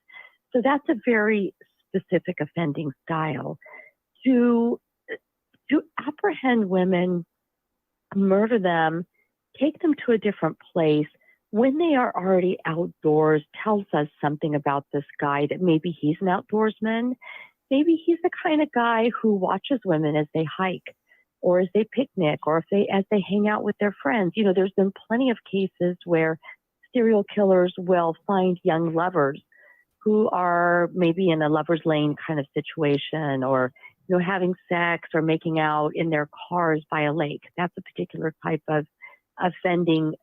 So that's a very specific offending style. To apprehend women, murder them, take them to a different place when they are already outdoors tells us something about this guy, that maybe he's an outdoorsman. Maybe he's the kind of guy who watches women as they hike or as they picnic or as they hang out with their friends. You know, there's been plenty of cases where serial killers will find young lovers who are maybe in a lover's lane kind of situation, or, you know, having sex or making out in their cars by a lake. That's a particular type of offending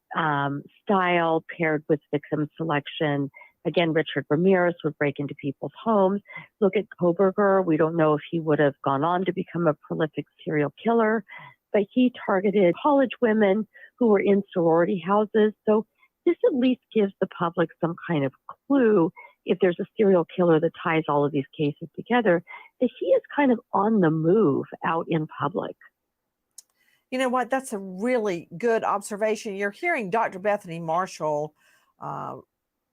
style paired with victim selection. Again, Richard Ramirez would break into people's homes. Look at Kohberger. We don't know if he would have gone on to become a prolific serial killer, but he targeted college women who were in sorority houses. So this at least gives the public some kind of clue, if there's a serial killer that ties all of these cases together, that he is kind of on the move out in public. You know what? That's a really good observation. You're hearing Dr. Bethany Marshall,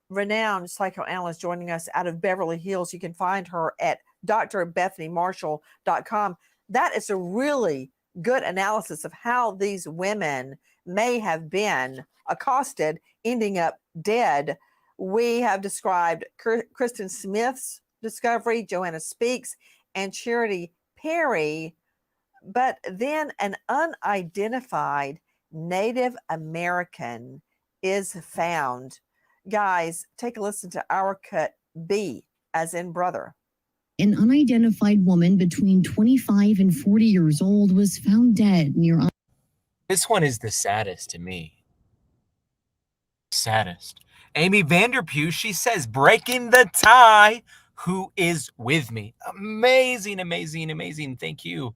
renowned psychoanalyst, joining us out of Beverly Hills. You can find her at drbethanymarshall.com. That is a really good analysis of how these women may have been accosted, ending up dead. We have described Kristen Smith's discovery, Joanna Speaks, and Charity Perry, but then an unidentified Native American is found. Guys, take a listen to our cut B, as in brother. An unidentified woman between 25 and 40 years old was found dead near. This one is the saddest to me. Saddest. Amy Vanderpue, she says, breaking the tie. Who is with me? Amazing, amazing, amazing. Thank you,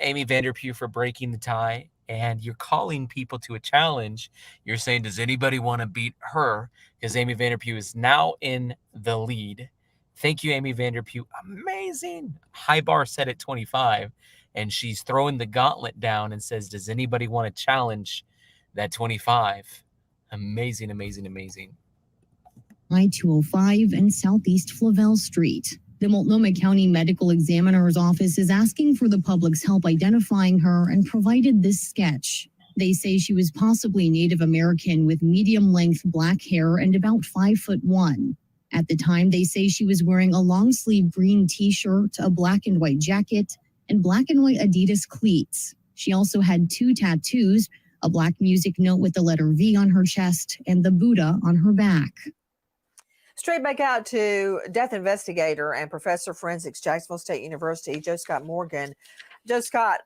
Amy Vanderpue, for breaking the tie. And you're calling people to a challenge. You're saying, does anybody want to beat her? Because Amy Vanderpue is now in the lead. Thank you, Amy Vanderpue. Amazing. High bar set at 25. And she's throwing the gauntlet down and says, does anybody want to challenge that 25? Amazing, amazing, amazing. I-205 and Southeast Flavel Street. The Multnomah County Medical Examiner's Office is asking for the public's help identifying her and provided this sketch. They say she was possibly Native American with medium-length black hair and about 5'1". At the time, they say she was wearing a long-sleeve green t-shirt, a black and white jacket, and black and white Adidas cleats. She also had 2 tattoos, a black music note with the letter V on her chest and the Buddha on her back. Straight back out to death investigator and professor of forensics, Jacksonville State University, Joe Scott Morgan. Joe Scott,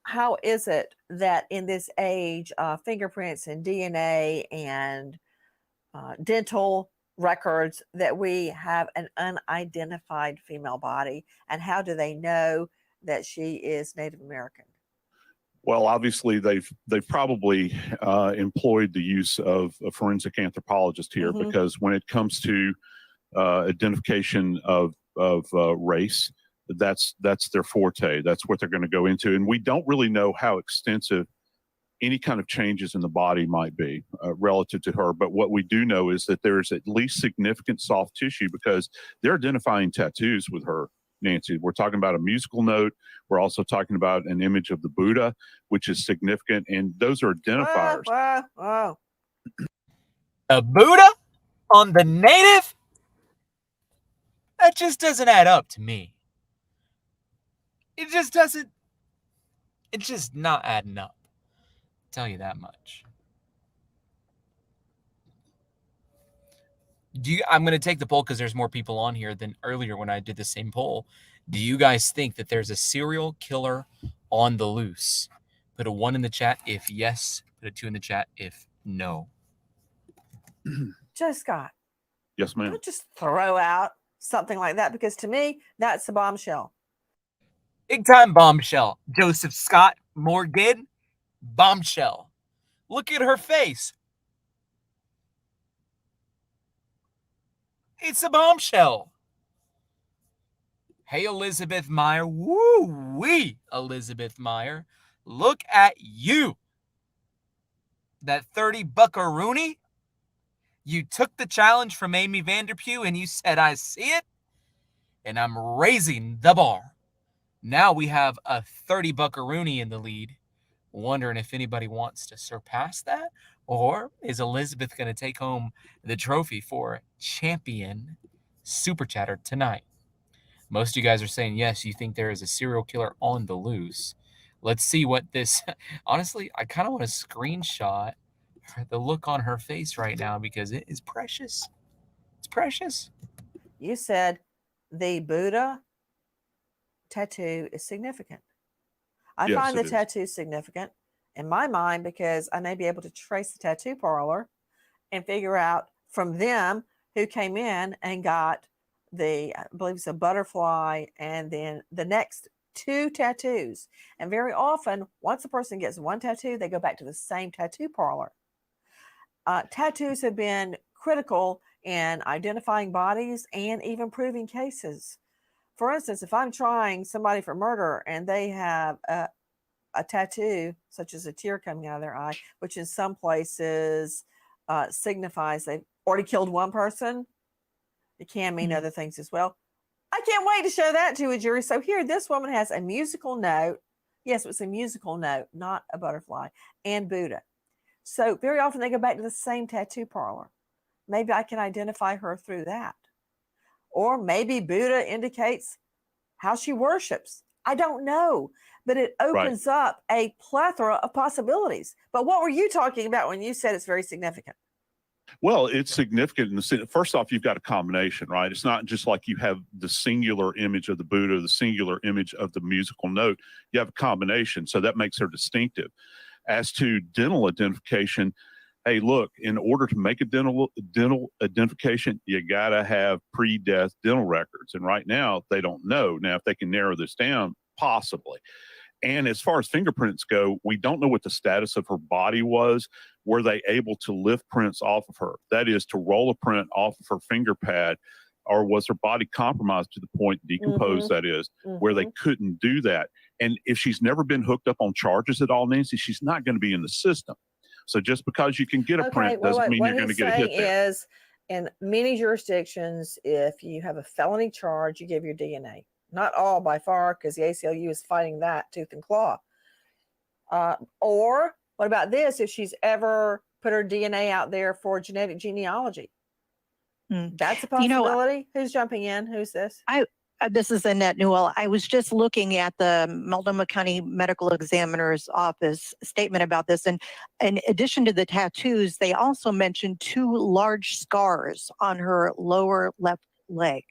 how is it that in this age, fingerprints and DNA and dental records, that we have an unidentified female body? And how do they know that she is Native American? Well, obviously, they've probably employed the use of a forensic anthropologist here, because when it comes to identification of race, that's their forte. That's what they're going to go into, and we don't really know how extensive any kind of changes in the body might be relative to her. But what we do know is that there's at least significant soft tissue, because they're identifying tattoos with her, Nancy. We're talking about a musical note. We're also talking about an image of the Buddha, which is significant, and those are identifiers. A Buddha on the Native? That just doesn't add up to me. It just doesn't. It's just not adding up. I'll tell you that much. I'm going to take the poll because there's more people on here than earlier when I did the same poll. Do you guys think that there's a serial killer on the loose? Put a 1 in the chat if yes. Put a 2 in the chat if no. Joe Scott. Yes, ma'am. Don't just throw out something like that, because to me, that's a bombshell. Big time bombshell. Joseph Scott Morgan, bombshell. Look at her face. It's a bombshell. Hey, Elizabeth Meyer. Woo-wee, Elizabeth Meyer. Look at you. That 30 buckaroonie. You took the challenge from Amy Vanderpue and you said, I see it, and I'm raising the bar. Now we have a 30 buckaroonie in the lead. Wondering if anybody wants to surpass that, or is Elizabeth going to take home the trophy for champion Super Chatter tonight? Most of you guys are saying yes, you think there is a serial killer on the loose. Let's see what this, honestly, I kind of want to screenshot the look on her face right now, because it is precious. It's precious. You said the Buddha tattoo is significant. I find the tattoo significant in my mind, because I may be able to trace the tattoo parlor and figure out from them who came in and got the, I believe it's a butterfly, and then the next 2 tattoos. And very often, once a person gets 1 tattoo, they go back to the same tattoo parlor. Tattoos have been critical in identifying bodies and even proving cases. For instance, if I'm trying somebody for murder and they have a tattoo, such as a tear coming out of their eye, which in some places signifies they've already killed 1 person, it can mean other things as well. I can't wait to show that to a jury. So here, this woman has a musical note Yes, it was a musical note, not a butterfly, and Buddha. So very often they go back to the same tattoo parlor. Maybe I can identify her through that. Or maybe Buddha indicates how she worships. I don't know, but it opens up a plethora of possibilities. But what were you talking about when you said it's very significant? Well, it's significant in the sense, first off, you've got a combination, right? It's not just like you have the singular image of the Buddha, the singular image of the musical note. You have a combination, so that makes her distinctive. As to dental identification, hey, look, in order to make a dental identification, you got to have pre-death dental records. And right now, they don't know. Now, if they can narrow this down, possibly. And as far as fingerprints go, we don't know what the status of her body was. Were they able to lift prints off of her? That is, to roll a print off of her finger pad, or was her body compromised to the point, decomposed, that is, where they couldn't do that? And if she's never been hooked up on charges at all, Nancy, she's not going to be in the system. So just because you can get a print doesn't mean you're going to get a hit there. Is in many jurisdictions, if you have a felony charge, you give your DNA. Not all by far, because the ACLU is fighting that tooth and claw. Or what about this? If she's ever put her DNA out there for genetic genealogy, that's a possibility. Who's jumping in? Who's this? This is Annette Newell. I was just looking at the Multnomah County Medical Examiner's Office statement about this. And in addition to the tattoos, they also mentioned 2 large scars on her lower left leg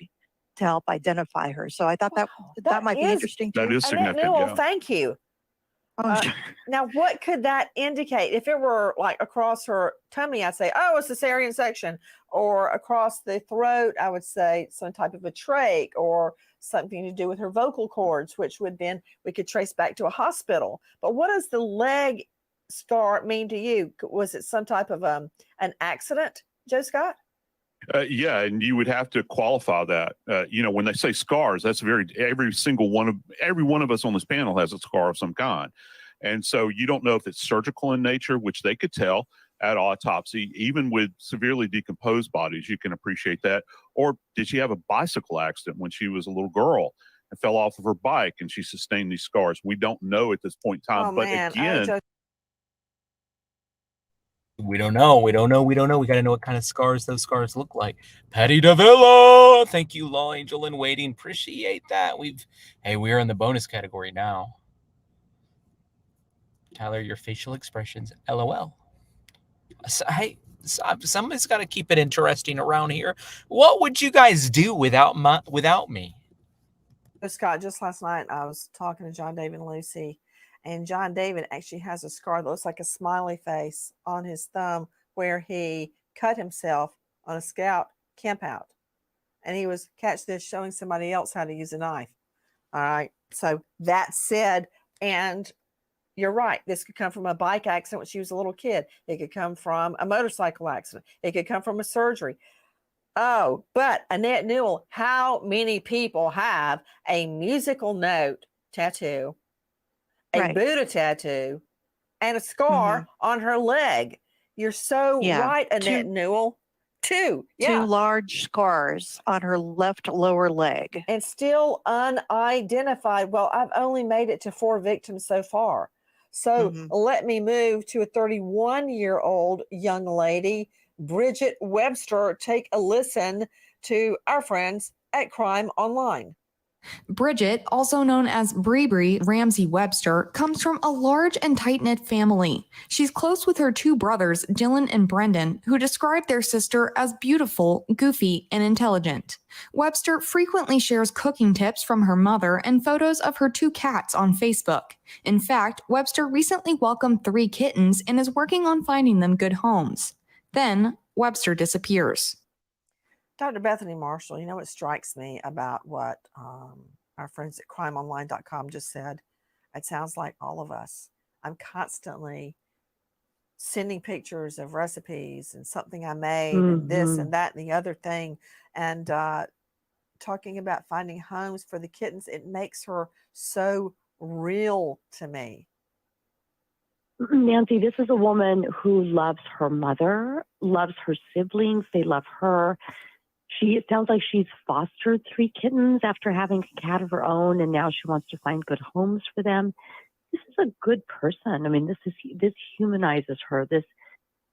to help identify her. So I thought that might be interesting too. That is significant. Newell, Yeah. thank you. Now, what could that indicate? If it were like across her tummy, I'd say, oh, it's a cesarean section. Or across the throat, I would say some type of a trach or something to do with her vocal cords, which would then we could trace back to a hospital. But what does the leg scar mean to you? Was it some type of an accident, Joe Scott? Yeah, and you would have to qualify that. When they say scars, that's every one of us on this panel has a scar of some kind. And so you don't know if it's surgical in nature, which they could tell at autopsy. Even with severely decomposed bodies, you can appreciate that. Or did she have a bicycle accident when she was a little girl and fell off of her bike and she sustained these scars? We don't know at this point in time. Again, we don't know. We got to know what kind of scars those scars look like. Patty Davila, thank you, Law Angel in Waiting. Appreciate that. We're in the bonus category now. Tyler, your facial expressions, LOL. So, hey, somebody's got to keep it interesting around here. What would you guys do without me? Scott, just last night I was talking to John David and Lucy, and John David actually has a scar that looks like a smiley face on his thumb where he cut himself on a scout campout. And he was, catch this, showing somebody else how to use a knife. All right. So that said, and you're right, this could come from a bike accident when she was a little kid. It could come from a motorcycle accident. It could come from a surgery. Oh, but Annette Newell, how many people have a musical note tattoo, a Buddha tattoo, and a scar on her leg? You're so right, Annette Newell. 2. Yeah. 2 large scars on her left lower leg. And still unidentified. Well, I've only made it to 4 victims so far. So let me move to a 31-year-old young lady, Bridget Webster. Take a listen to our friends at Crime Online. Bridget, also known as Bree Ramsey Webster, comes from a large and tight-knit family. She's close with her 2 brothers, Dylan and Brendan, who describe their sister as beautiful, goofy, and intelligent. Webster frequently shares cooking tips from her mother and photos of her 2 cats on Facebook. In fact, Webster recently welcomed 3 kittens and is working on finding them good homes. Then, Webster disappears. Dr. Bethany Marshall, you know what strikes me about what our friends at crimeonline.com just said? It sounds like all of us. I'm constantly sending pictures of recipes and something I made and this and that and the other thing. And talking about finding homes for the kittens, it makes her so real to me. Nancy, this is a woman who loves her mother, loves her siblings. They love her. It sounds like she's fostered 3 kittens after having a cat of her own, and now she wants to find good homes for them. this is a good person. I mean, this humanizes her. This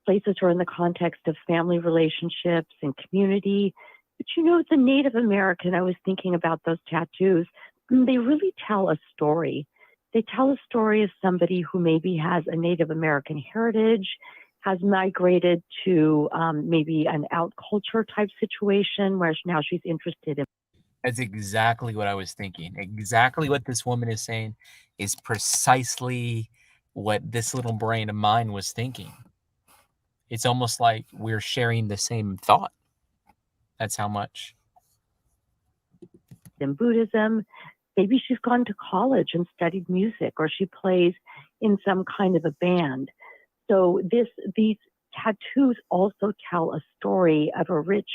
places her in the context of family relationships and community. But as a Native American, I was thinking about those tattoos. They really tell a story. They tell a story of somebody who maybe has a Native American heritage, has migrated to maybe an out culture type situation where now she's interested in. That's exactly what I was thinking. Exactly what this woman is saying is precisely what this little brain of mine was thinking. It's almost like we're sharing the same thought. That's how much. In Buddhism, maybe she's gone to college and studied music, or she plays in some kind of a band. So these tattoos also tell a story of a rich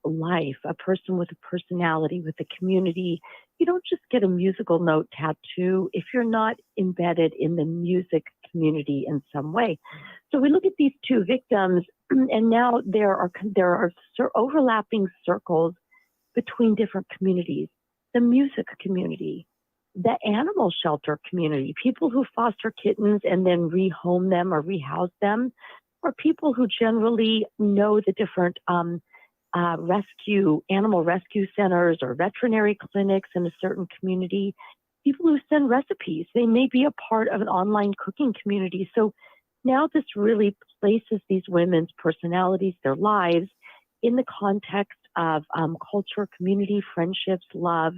life, a person with a personality, with a community. You don't just get a musical note tattoo if you're not embedded in the music community in some way. So we look at these two victims, and now there are overlapping circles between different communities. The music community, the animal shelter community, people who foster kittens and then rehome them or rehouse them, or people who generally know the different animal rescue centers or veterinary clinics in a certain community, people who send recipes. They may be a part of an online cooking community. So now this really places these women's personalities, their lives, in the context of culture, community, friendships, love,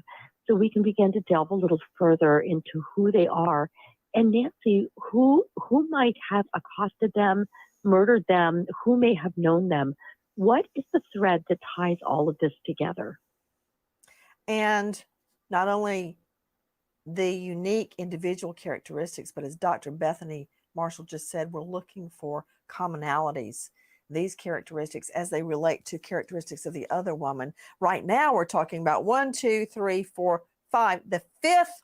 so we can begin to delve a little further into who they are. And Nancy, who might have accosted them, murdered them, who may have known them? What is the thread that ties all of this together? And not only the unique individual characteristics, but as Dr. Bethany Marshall just said, we're looking for commonalities, these characteristics as they relate to characteristics of the other woman. Right now, we're talking about 1, 2, 3, 4, 5, the fifth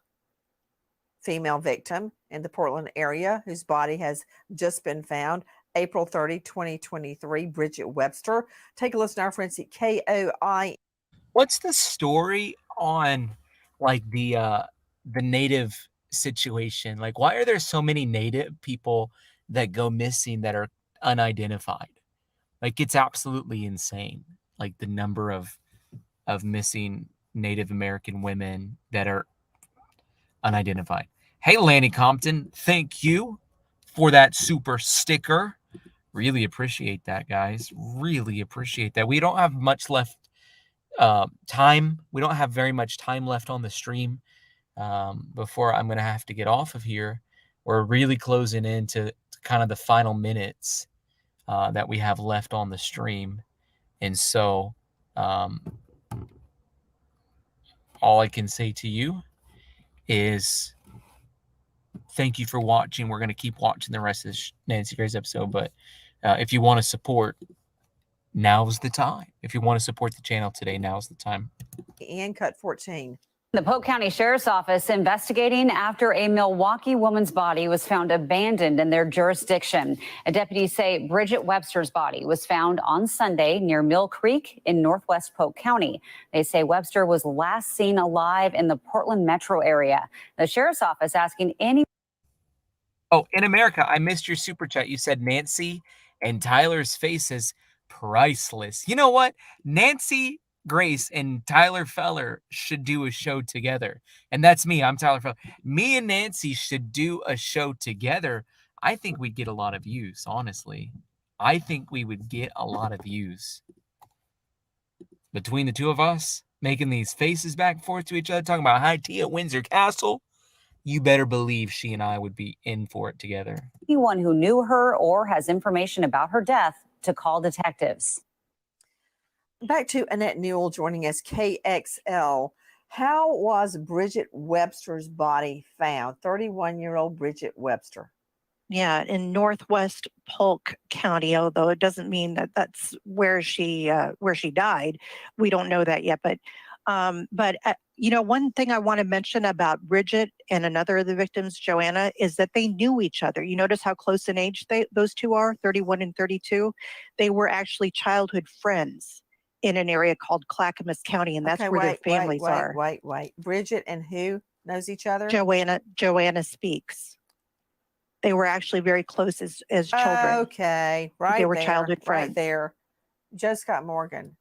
female victim in the Portland area whose body has just been found. April 30, 2023, Bridget Webster. Take a listen to our friends at KOI. What's the story on like the native situation? Like, why are there so many native people that go missing that are unidentified? Like, it's absolutely insane. Like the number of missing Native American women that are unidentified. Hey, Lanny Compton, thank you for that super sticker. Really appreciate that, guys. Really appreciate that. We don't have much left time. We don't have very much time left on the stream before I'm going to have to get off of here. We're really closing into kind of the final minutes that we have left on the stream. And so all I can say to you is thank you for watching. We're going to keep watching the rest of this Nancy Grace episode, but if you want to support, now's the time. If you want to support the channel today, now's the time. And cut 14. The Polk County Sheriff's Office investigating after a Milwaukee woman's body was found abandoned in their jurisdiction. Deputies say Bridget Webster's body was found on Sunday near Mill Creek in northwest Polk County. They say Webster was last seen alive in the Portland metro area. The Sheriff's Office asking any... Oh, in America, I missed your super chat. You said Nancy and Tyler's faces priceless. You know what? Nancy Grace and Tyler Feller should do a show together. And that's me. I'm Tyler Feller. Me and Nancy should do a show together. I think we'd get a lot of views, honestly. I think we would get a lot of views. Between the two of us, making these faces back and forth to each other, talking about high tea at Windsor Castle, you better believe she and I would be in for it together. Anyone who knew her or has information about her death to call detectives. Back to Annette Newell joining us, KXL. How was Bridget Webster's body found? 31-year-old Bridget Webster. Yeah, in northwest Polk County, although it doesn't mean that that's where she died. We don't know that yet, but one thing I want to mention about Bridget and another of the victims, Joanna, is that they knew each other. You notice how close in age those two are, 31 and 32. They were actually childhood friends in an area called Clackamas County, and that's where their families are. Wait. Bridget and who? knows each other? Joanna Speaks. They were actually very close as children. Okay, right. They were there, childhood friends. Right there. Joe Scott Morgan,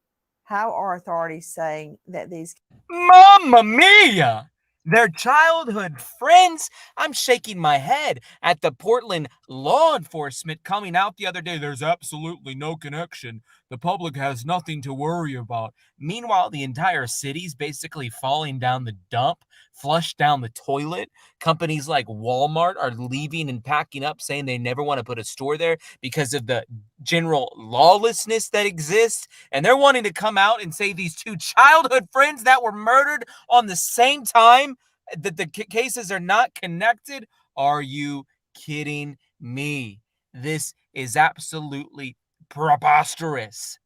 how are authorities saying that these? Mamma mia! Their childhood friends. I'm shaking my head at the Portland law enforcement coming out the other day. There's absolutely no connection. The public has nothing to worry about. Meanwhile, the entire city's basically falling down the dump, flushed down the toilet. Companies like Walmart are leaving and packing up, saying they never want to put a store there because of the general lawlessness that exists. And they're wanting to come out and say these two childhood friends that were murdered on the same time, that the cases are not connected. Are you kidding me? This is absolutely preposterous.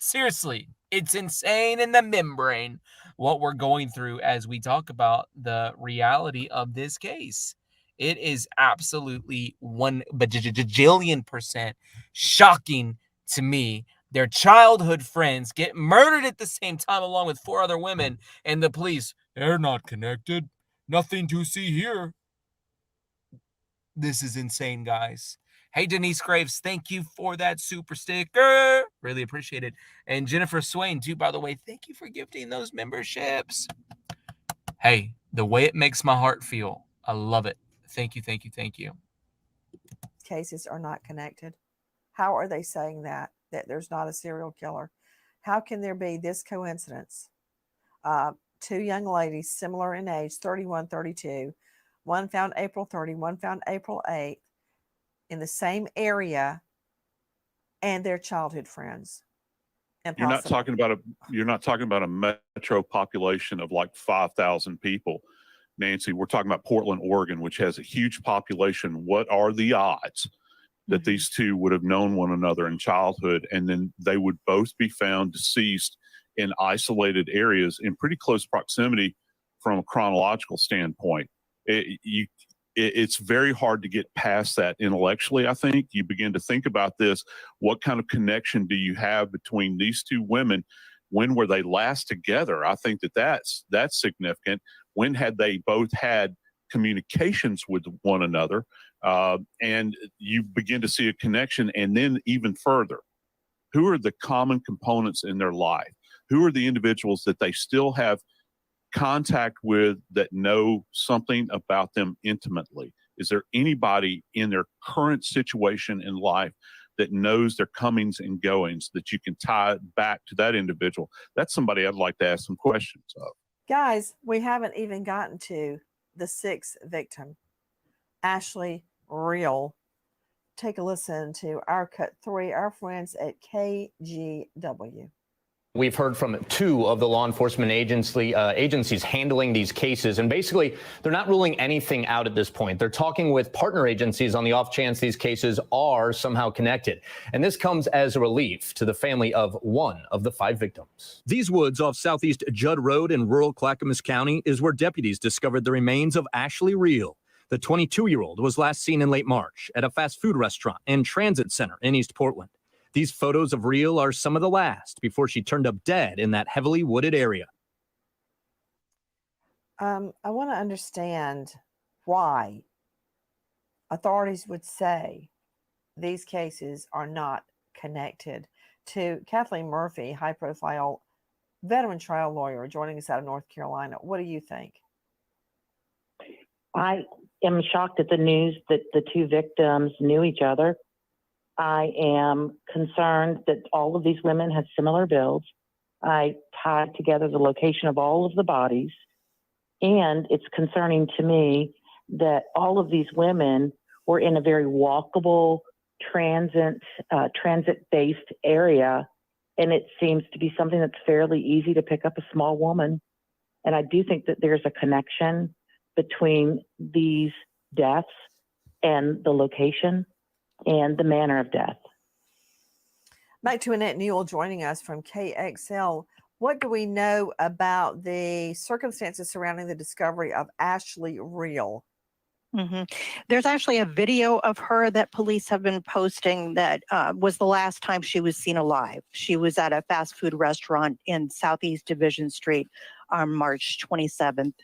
Seriously, it's insane in the membrane what we're going through as we talk about the reality of this case. It is absolutely 1 bajillion% shocking to me. Their childhood friends get murdered at the same time along with 4 other women, and the police, they're not connected. Nothing to see here. This is insane, guys. Hey, Denise Graves, thank you for that super sticker. Really appreciate it. And Jennifer Swain, too, by the way, thank you for gifting those memberships. Hey, the way it makes my heart feel, I love it. Thank you, thank you, thank you. Cases are not connected. How are they saying that there's not a serial killer? How can there be this coincidence? 2 young ladies similar in age, 31, 32. One found April 30, one found April 8th in the same area, and they're childhood friends. You're not talking about a metro population of like 5,000 people, Nancy. We're talking about Portland, Oregon, which has a huge population. What are the odds that these two would have known one another in childhood, and then they would both be found deceased in isolated areas in pretty close proximity from a chronological standpoint? It's very hard to get past that intellectually. I think you begin to think about this. What kind of connection do you have between these two women? When were they last together? I think that's significant. When had they both had communications with one another? And you begin to see a connection. And then even further, who are the common components in their life? Who are the individuals that they still have contact with that know something about them intimately? Is there anybody in their current situation in life that knows their comings and goings that you can tie back to that individual? That's somebody I'd like to ask some questions of. Guys, we haven't even gotten to the 6th victim, Ashley Real. Take a listen to our cut 3, our friends at KGW. We've heard from 2 of the law enforcement agencies handling these cases, and basically they're not ruling anything out at this point. They're talking with partner agencies on the off chance these cases are somehow connected. And this comes as a relief to the family of 1 of the 5 victims. These woods off Southeast Judd Road in rural Clackamas County is where deputies discovered the remains of Ashley Real. The 22-year-old was last seen in late March at a fast food restaurant and transit center in East Portland. These photos of Real are some of the last before she turned up dead in that heavily wooded area. I want to understand why authorities would say these cases are not connected. To Kathleen Murphy, high-profile veteran trial lawyer joining us out of North Carolina. What do you think? I am shocked at the news that the 2 victims knew each other. I am concerned that all of these women had similar builds. I tied together the location of all of the bodies. And it's concerning to me that all of these women were in a very walkable, transit-based area. And it seems to be something that's fairly easy to pick up a small woman. And I do think that there's a connection between these deaths and the location and the manner of death. Back to Annette Newell joining us from KXL. What do we know about the circumstances surrounding the discovery of Ashley Real? There's actually a video of her that police have been posting that was the last time she was seen alive. She was at a fast food restaurant in Southeast Division Street on March 27th.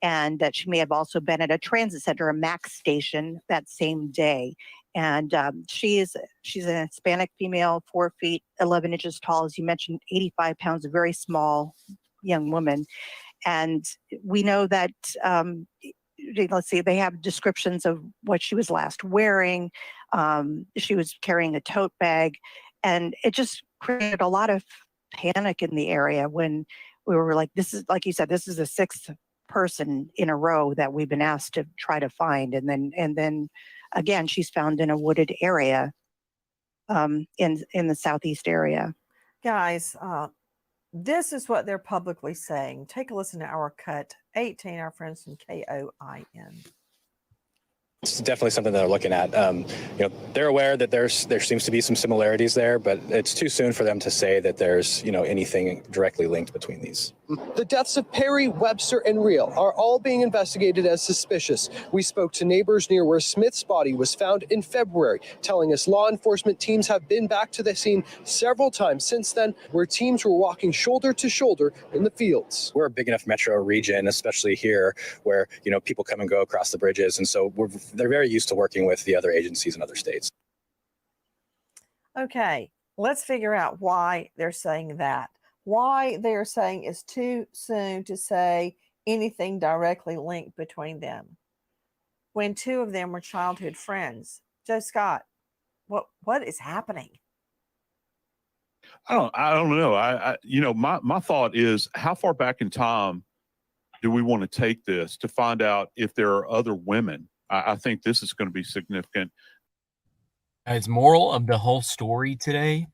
and that she may have also been at a transit center, a MAX station, that same day. And she's an Hispanic female, 4 feet 11 inches tall, as you mentioned, 85 pounds, a very small young woman. And we know that, let's see, they have descriptions of what she was last wearing. She was carrying a tote bag, and it just created a lot of panic in the area when we were like, this is, like you said, this is the 6th person in a row that we've been asked to try to find. And then again, she's found in a wooded area in the southeast area. Guys, this is what they're publicly saying. Take a listen to our cut 18, our friends from KOIN. It's definitely something that they're looking at. They're aware that there seems to be some similarities there, but it's too soon for them to say that there's, anything directly linked between these. The deaths of Perry, Webster, and Reel are all being investigated as suspicious. We spoke to neighbors near where Smith's body was found in February, telling us law enforcement teams have been back to the scene several times since then, where teams were walking shoulder to shoulder in the fields. We're a big enough metro region, especially here, where, people come and go across the bridges. And so they're very used to working with the other agencies in other states. Okay, let's figure out why they're saying that. Why they're saying it's too soon to say anything directly linked between them when 2 of them were childhood friends. Joe Scott, what is happening? I don't know. My thought is, how far back in time do we want to take this to find out if there are other women? I think this is going to be significant. As moral of the whole story today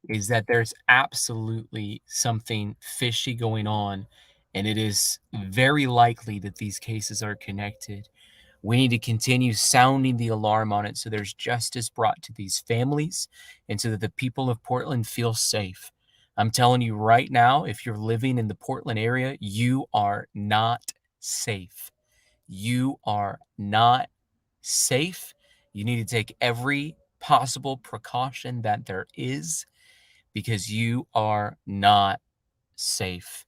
is that there's absolutely something fishy going on, and it is very likely that these cases are connected. We need to continue sounding the alarm on it so there's justice brought to these families and so that the people of Portland feel safe. I'm telling you right now, if you're living in the Portland area, you are not safe. You are not safe. You need to take every possible precaution that there is because you are not safe.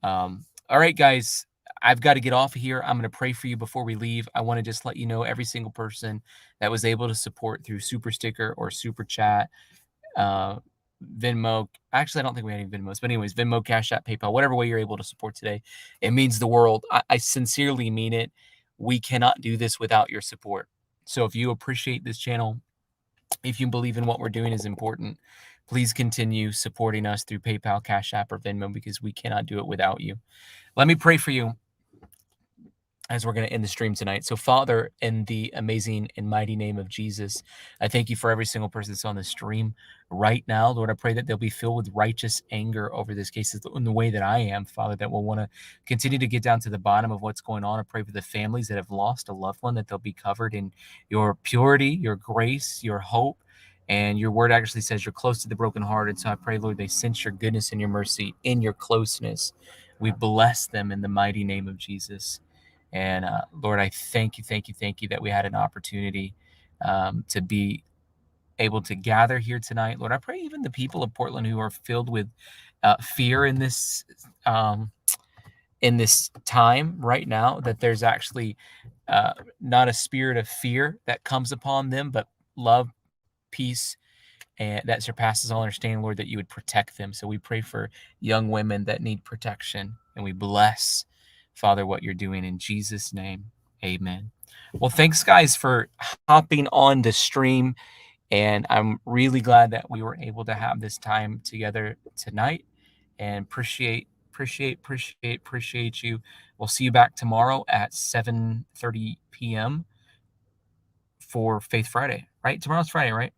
All right, guys, I've got to get off of here. I'm going to pray for you before we leave. I want to just let you know every single person that was able to support through Super Sticker or Super Chat, Venmo. Actually, I don't think we had any Venmos, but anyways, Venmo, Cash App, PayPal, whatever way you're able to support today. It means the world. I sincerely mean it. We cannot do this without your support. So if you appreciate this channel, if you believe in what we're doing is important, please continue supporting us through PayPal, Cash App, or Venmo, because we cannot do it without you. Let me pray for you as we're going to end the stream tonight. So, Father, in the amazing and mighty name of Jesus, I thank you for every single person that's on the stream right now. Lord, I pray that they'll be filled with righteous anger over this case in the way that I am, Father, that we'll want to continue to get down to the bottom of what's going on. I pray for the families that have lost a loved one, that they'll be covered in your purity, your grace, your hope. And your word actually says you're close to the brokenhearted. So I pray, Lord, they sense your goodness and your mercy in your closeness. We bless them in the mighty name of Jesus. And Lord, I thank you that we had an opportunity to be able to gather here tonight. Lord, I pray even the people of Portland who are filled with fear in this time right now, that there's actually not a spirit of fear that comes upon them, but love, peace, and that surpasses all understanding, Lord, that you would protect them. So we pray for young women that need protection, and we bless, Father, what you're doing in Jesus' name. Amen. Well, thanks, guys, for hopping on the stream, and I'm really glad that we were able to have this time together tonight, and appreciate you. We'll see you back tomorrow at 7:30 p.m. for Faith Friday, right? Tomorrow's Friday, right?